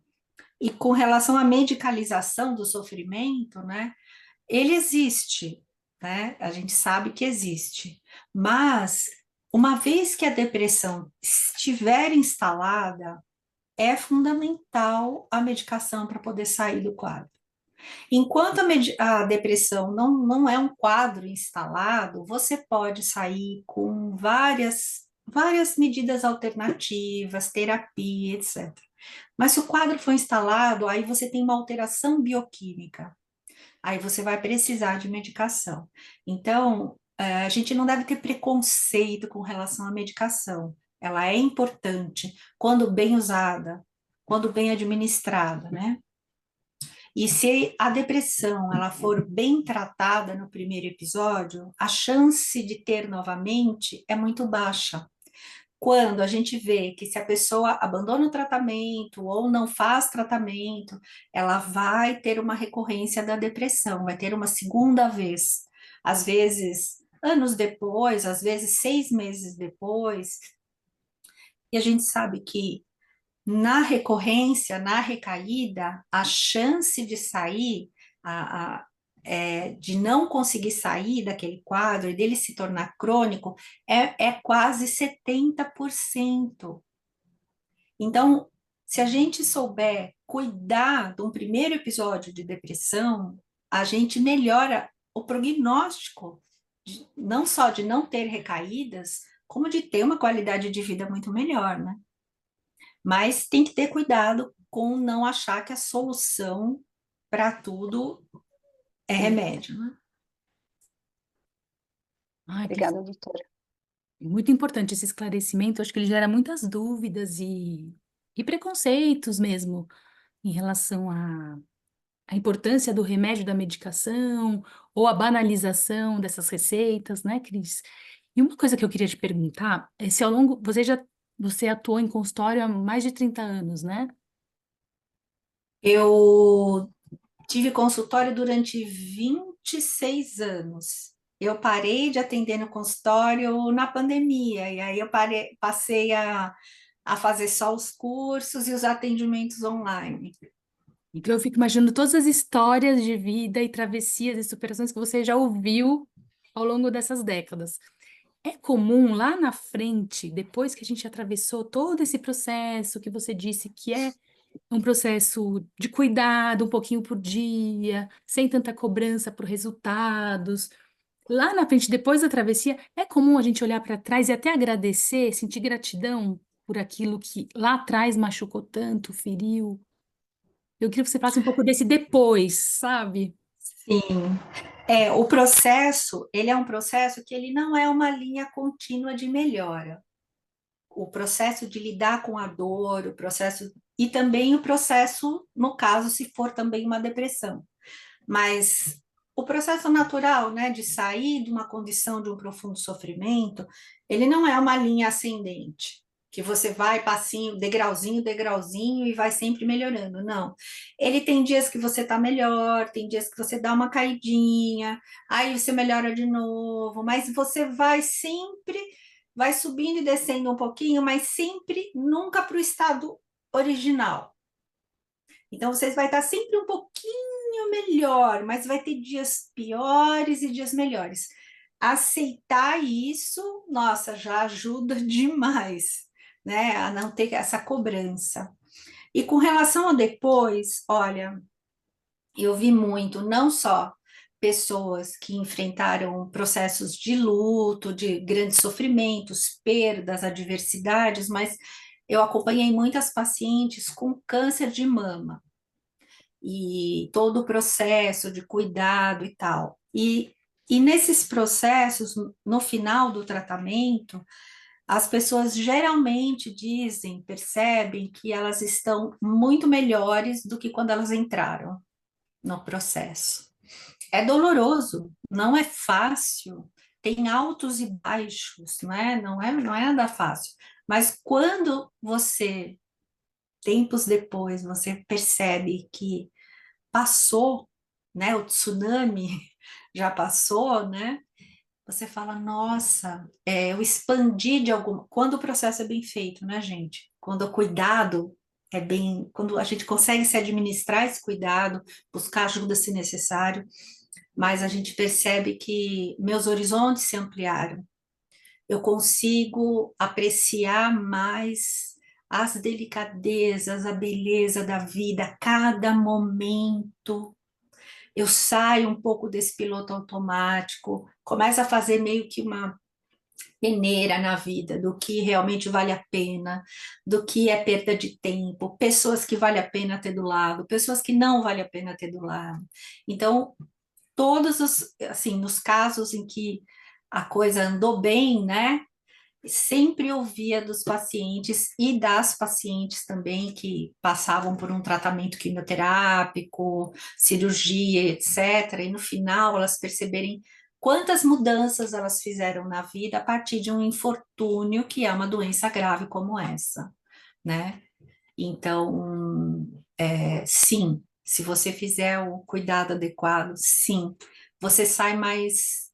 B: E com relação à medicalização do sofrimento, né, ele existe, né, a gente sabe que existe, mas uma vez que a depressão estiver instalada, é fundamental a medicação para poder sair do quadro. Enquanto a depressão não é um quadro instalado, você pode sair com várias medidas alternativas, terapia, etc. Mas se o quadro for instalado, aí você tem uma alteração bioquímica, aí você vai precisar de medicação. Então, a gente não deve ter preconceito com relação à medicação. Ela é importante quando bem usada, quando bem administrada, né? E se a depressão ela for bem tratada no primeiro episódio, a chance de ter novamente é muito baixa. Quando a gente vê que se a pessoa abandona o tratamento ou não faz tratamento, ela vai ter uma recorrência da depressão, vai ter uma segunda vez. Às vezes, anos depois, às vezes 6 meses depois. E a gente sabe que na recorrência, na recaída, a chance de sair, de não conseguir sair daquele quadro e dele se tornar crônico, é quase 70%. Então, se a gente souber cuidar de um primeiro episódio de depressão, a gente melhora o prognóstico, não só de não ter recaídas, como de ter uma qualidade de vida muito melhor, né? Mas tem que ter cuidado com não achar que a solução para tudo é remédio, né?
A: Ai,
E: Obrigada, doutora.
A: muito importante esse esclarecimento. Acho que ele gera muitas dúvidas e preconceitos mesmo em relação à importância do remédio, da medicação, ou a banalização dessas receitas, né, Cris? E uma coisa que eu queria te perguntar é se ao longo, você atuou em consultório há mais de 30 anos, né?
B: Eu tive consultório durante 26 anos. Eu parei de atender no consultório na pandemia, e aí eu passei a fazer só os cursos e os atendimentos online.
A: Então eu fico imaginando todas as histórias de vida e travessias e superações que você já ouviu ao longo dessas décadas. É comum lá na frente, depois que a gente atravessou todo esse processo que você disse que é um processo de cuidado, um pouquinho por dia, sem tanta cobrança por resultados. Lá na frente, depois da travessia, é comum a gente olhar para trás e até agradecer, sentir gratidão por aquilo que lá atrás machucou tanto, feriu. Eu queria que você falasse um pouco desse depois, sabe?
B: Sim, o processo, ele é um processo que ele não é uma linha contínua de melhora. O processo de lidar com a dor, o processo e também o processo, no caso, se for também uma depressão. Mas o processo natural, né, de sair de uma condição de um profundo sofrimento, ele não é uma linha ascendente, que você vai passinho, degrauzinho, degrauzinho e vai sempre melhorando. Não. Ele tem dias que você está melhor, tem dias que você dá uma caidinha, aí você melhora de novo, mas você vai subindo e descendo um pouquinho, mas sempre nunca para o estado original. Então, vocês vai estar sempre um pouquinho melhor, mas vai ter dias piores e dias melhores. Aceitar isso, nossa, já ajuda demais, né? A não ter essa cobrança. E com relação ao depois, olha, eu vi muito, não só pessoas que enfrentaram processos de luto, de grandes sofrimentos, perdas, adversidades, mas eu acompanhei muitas pacientes com câncer de mama. e todo o processo de cuidado e tal. E nesses processos, no final do tratamento, as pessoas geralmente dizem, percebem que elas estão muito melhores do que quando elas entraram no processo. É doloroso, não é fácil, tem altos e baixos, né? Não é nada fácil. Mas quando você, tempos depois, você percebe que passou, né? O tsunami já passou, né? Você fala, nossa, eu expandi de alguma. Quando o processo é bem feito, né, gente? Quando o cuidado é bem. Quando a gente consegue se administrar esse cuidado, buscar ajuda se necessário, mas a gente percebe que meus horizontes se ampliaram. Eu consigo apreciar mais as delicadezas, a beleza da vida, cada momento. Eu saio um pouco desse piloto automático, começo a fazer meio que uma peneira na vida, do que realmente vale a pena, do que é perda de tempo, pessoas que vale a pena ter do lado, pessoas que não vale a pena ter do lado. Então, todos os, assim, nos casos em que a coisa andou bem, né? Sempre ouvia dos pacientes e das pacientes também que passavam por um tratamento quimioterápico, cirurgia, etc. E no final elas perceberem quantas mudanças elas fizeram na vida a partir de um infortúnio que é uma doença grave como essa, né? Então, sim, se você fizer o cuidado adequado, sim, você sai mais,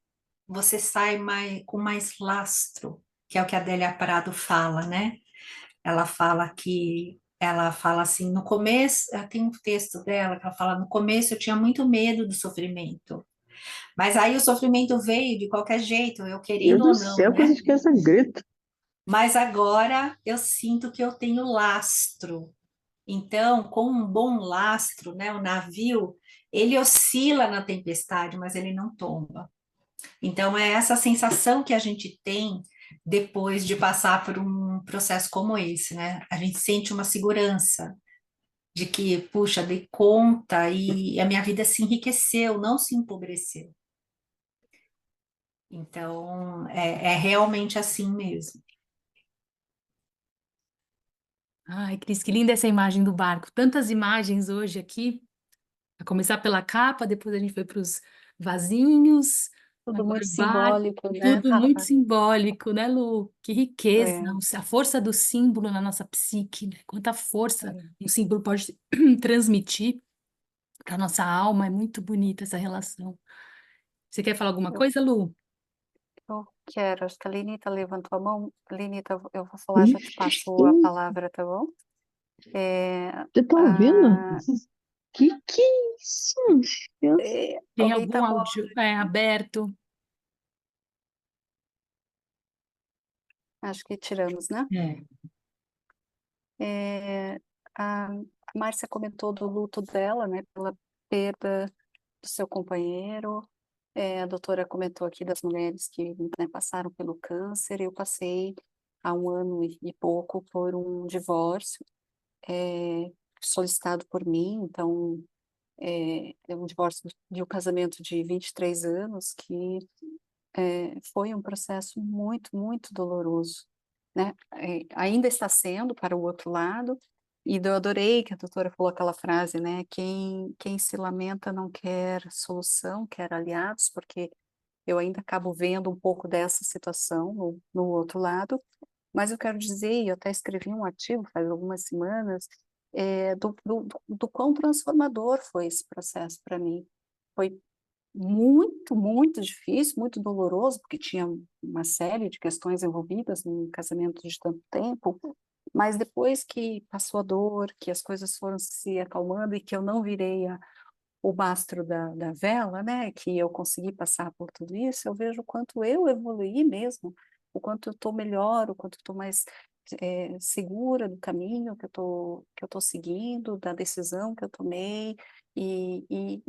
B: você sai mais com mais lastro, que é o que a Adélia Prado fala, né? Ela fala assim, no começo, tem um texto dela que ela fala, no começo eu tinha muito medo do sofrimento, mas aí o sofrimento veio de qualquer jeito, eu
F: Deus
B: querendo
F: do
B: ou não,
F: céu, coisa
B: né?
F: de criança grita.
B: Mas agora eu sinto que eu tenho lastro. Então, com um bom lastro, né, o navio, ele oscila na tempestade, mas ele não tomba. Então, é essa sensação que a gente tem depois de passar por um processo como esse, né? A gente sente uma segurança de que, puxa, dei conta e a minha vida se enriqueceu, não se empobreceu. Então, é realmente assim mesmo.
A: Ai, Cris, que linda essa imagem do barco. Tantas imagens hoje aqui, a começar pela capa, depois a gente foi para os vasinhos,
E: Tudo
A: agora
E: muito
A: o barco,
E: simbólico, né,
A: tudo muito
E: Rafa?
A: simbólico, né, Lu? Que riqueza,
E: É,
A: a força do símbolo na nossa psique, né? Quanta força
E: é.
A: um símbolo pode transmitir para nossa alma, é muito bonita essa relação. Você quer falar alguma
E: Eu,
A: coisa, Lu?
E: eu quero, acho que a Lenita levantou a mão. Lenita, eu vou falar, já te
F: Ixi,
E: passo a palavra, tá bom? É,
F: você tá ouvindo?
E: a,
F: Que é isso? Deus.
A: Tem
E: alguém tá
A: algum
E: com a,
A: áudio aberto?
E: acho que tiramos, né?
A: É.
E: É, a Márcia comentou do luto dela, né, pela perda do seu companheiro. A doutora comentou aqui das mulheres que, né, passaram pelo câncer. Eu passei há um ano e pouco por um divórcio solicitado por mim. Então, é um divórcio de um casamento de 23 anos que foi um processo muito, muito doloroso, né? Ainda está sendo para o outro lado. E eu adorei que a doutora falou aquela frase, né? Quem se lamenta não quer solução, quer aliados, porque eu ainda acabo vendo um pouco dessa situação no outro lado. Mas eu quero dizer, e eu até escrevi um artigo faz algumas semanas, do quão transformador foi esse processo para mim. Foi muito, muito difícil, muito doloroso, porque tinha uma série de questões envolvidas num casamento de tanto tempo, mas depois que passou a dor, que as coisas foram se acalmando e que eu não virei o mastro da vela, né, que eu consegui passar por tudo isso, eu vejo o quanto eu evoluí mesmo, o quanto eu estou melhor, o quanto eu estou mais segura do caminho que eu tô seguindo, da decisão que eu tomei e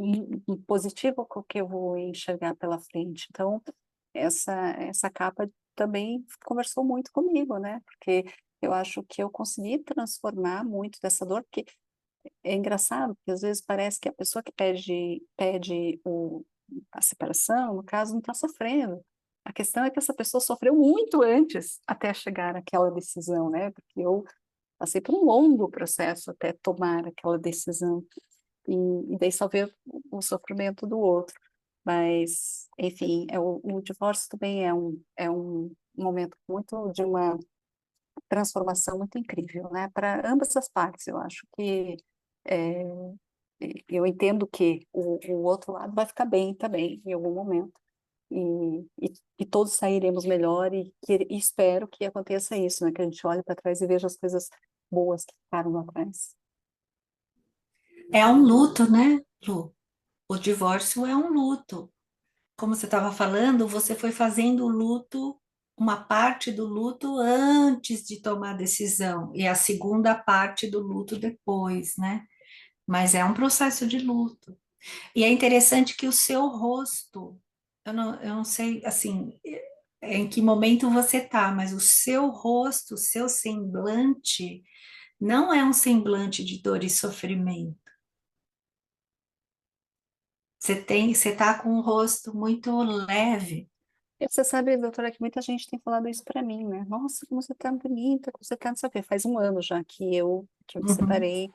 E: positivo com o que eu vou enxergar pela frente. Então, essa capa também conversou muito comigo, né? Porque eu acho que eu consegui transformar muito dessa dor, porque é engraçado, porque às vezes parece que a pessoa que pede a separação, no caso, não está sofrendo. A questão é que essa pessoa sofreu muito antes até chegar àquela decisão, né? Porque eu passei por um longo processo até tomar aquela decisão. E daí só ver o sofrimento do outro. Mas, enfim, o divórcio também é um momento muito de uma transformação muito incrível, né? Para ambas as partes, eu acho que é, eu entendo que o outro lado vai ficar bem também em algum momento e todos sairemos melhor e espero que aconteça isso, né? Que a gente olhe para trás e veja as coisas boas que ficaram lá atrás.
B: É um luto, né, Lu? O divórcio é um luto. Como você estava falando, você foi fazendo o luto, uma parte do luto antes de tomar a decisão, e a segunda parte do luto depois, né? Mas é um processo de luto. E é interessante que o seu rosto, eu não sei, assim, em que momento você tá, mas o seu rosto, o seu semblante, não é um semblante de dor e sofrimento. Você tá com o rosto muito leve.
E: E você sabe, doutora, que muita gente tem falado isso para mim, né? Nossa, como você tá bonita, como você tá, não sei o quê. Faz um ano já que eu me
B: Uhum.
E: separei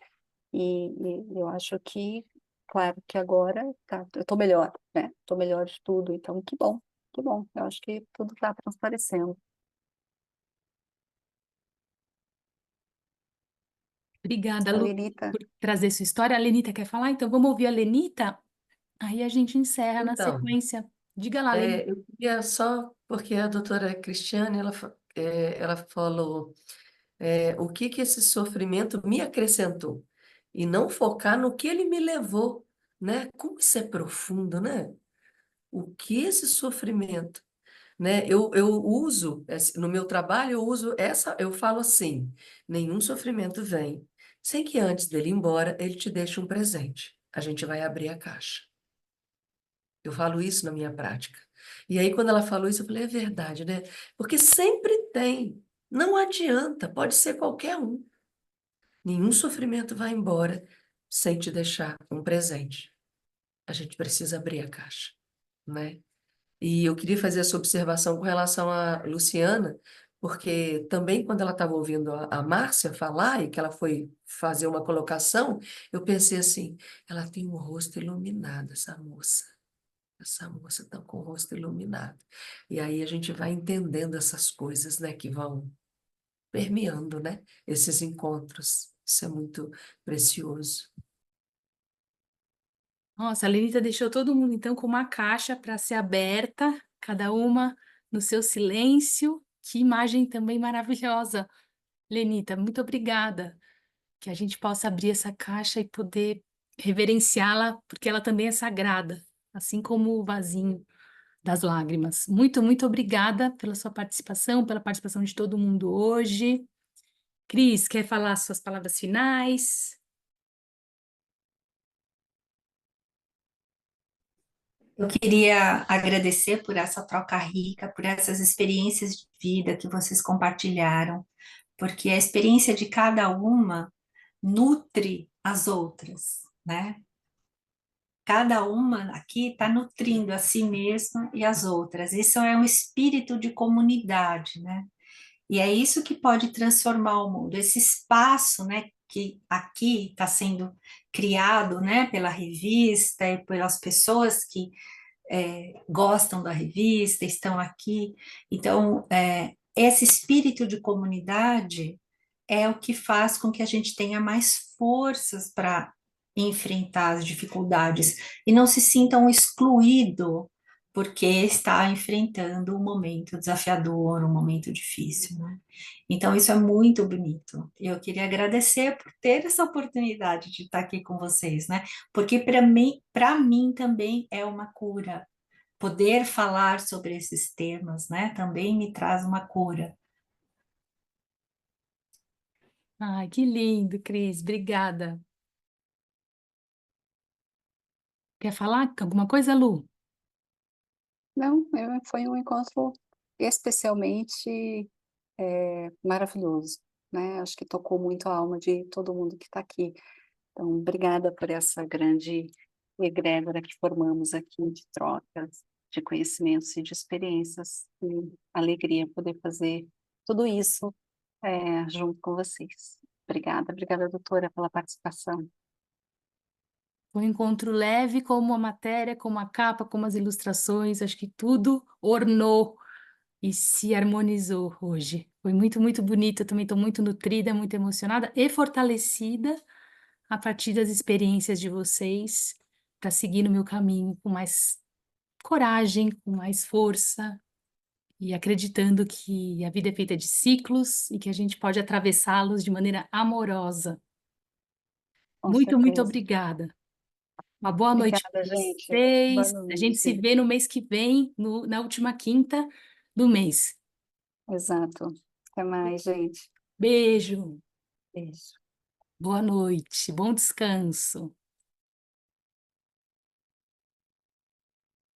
E: e eu acho que, claro, que agora tá, eu tô melhor, né? Tô melhor de tudo, então que bom, que bom. Eu acho que tudo tá transparecendo.
A: Obrigada,
E: A
A: Lu,
E: Lenita,
A: por trazer sua história. A Lenita quer falar? Então vamos ouvir a Lenita, aí a gente encerra na
C: Então,
A: sequência. Diga lá, Lenita.
C: eu queria só, porque a doutora Cristiane, ela falou o que que esse sofrimento me acrescentou, e não focar no que ele me levou, né? Como isso é profundo, né? O que esse sofrimento, né? Eu uso, no meu trabalho, eu uso essa, eu falo assim, nenhum sofrimento vem sem que antes dele ir embora, ele te deixe um presente. A gente vai abrir a caixa. Eu falo isso na minha prática. E aí, quando ela falou isso, eu falei, é verdade, né? Porque sempre tem. Não adianta, pode ser qualquer um. Nenhum sofrimento vai embora sem te deixar um presente. A gente precisa abrir a caixa, né? E eu queria fazer essa observação com relação a Luciana, porque também quando ela estava ouvindo a Márcia falar e que ela foi fazer uma colocação, eu pensei assim, ela tem o rosto iluminado, essa moça. Essa moça está com o rosto iluminado. E aí a gente vai entendendo essas coisas, né, que vão permeando, né, esses encontros. Isso é muito precioso.
A: Nossa, a Lenita deixou todo mundo então com uma caixa para ser aberta, cada uma no seu silêncio. Que imagem também maravilhosa, Lenita. Muito obrigada. Que a gente possa abrir essa caixa e poder reverenciá-la, porque ela também é sagrada, assim como o vasinho das lágrimas. Muito, muito obrigada pela sua participação, pela participação de todo mundo hoje. Cris, quer falar suas palavras finais?
B: Eu queria agradecer por essa troca rica, por essas experiências de vida que vocês compartilharam, porque a experiência de cada uma nutre as outras, né? Cada uma aqui está nutrindo a si mesma e as outras. Isso é um espírito de comunidade, né? E é isso que pode transformar o mundo. Esse espaço, né, que aqui está sendo criado, né, pela revista e pelas pessoas que gostam da revista, estão aqui. Então, esse espírito de comunidade é o que faz com que a gente tenha mais forças para enfrentar as dificuldades e não se sinta um excluído porque está enfrentando um momento desafiador, um momento difícil, né? Então, isso é muito bonito. Eu queria agradecer por ter essa oportunidade de estar aqui com vocês, né? Porque para mim também é uma cura. Poder falar sobre esses temas, né, também me traz uma cura.
A: Ai, que lindo, Cris. Obrigada. Quer falar alguma coisa, Lu?
E: não, foi um encontro especialmente maravilhoso, né? Acho que tocou muito a alma de todo mundo que está aqui. Então, obrigada por essa grande egrégora que formamos aqui de trocas, de conhecimentos e de experiências. E alegria poder fazer tudo isso junto com vocês. Obrigada, doutora, pela participação.
A: Foi um encontro leve, como a matéria, como a capa, como as ilustrações, acho que tudo ornou e se harmonizou hoje. Foi muito, muito bonito, eu também estou muito nutrida, muito emocionada e fortalecida a partir das experiências de vocês para seguir no meu caminho com mais coragem, com mais força e acreditando que a vida é feita de ciclos e que a gente pode atravessá-los de maneira amorosa.
E: Com
A: Muito, muito
E: certeza.
A: obrigada. Uma boa noite
E: Obrigada,
A: para
E: gente. Boa
A: vocês. A gente se
E: noite.
A: vê no mês que vem, na última quinta do mês.
E: Exato. Até mais, gente.
A: Beijo,
E: Beijo.
A: boa noite, bom descanso.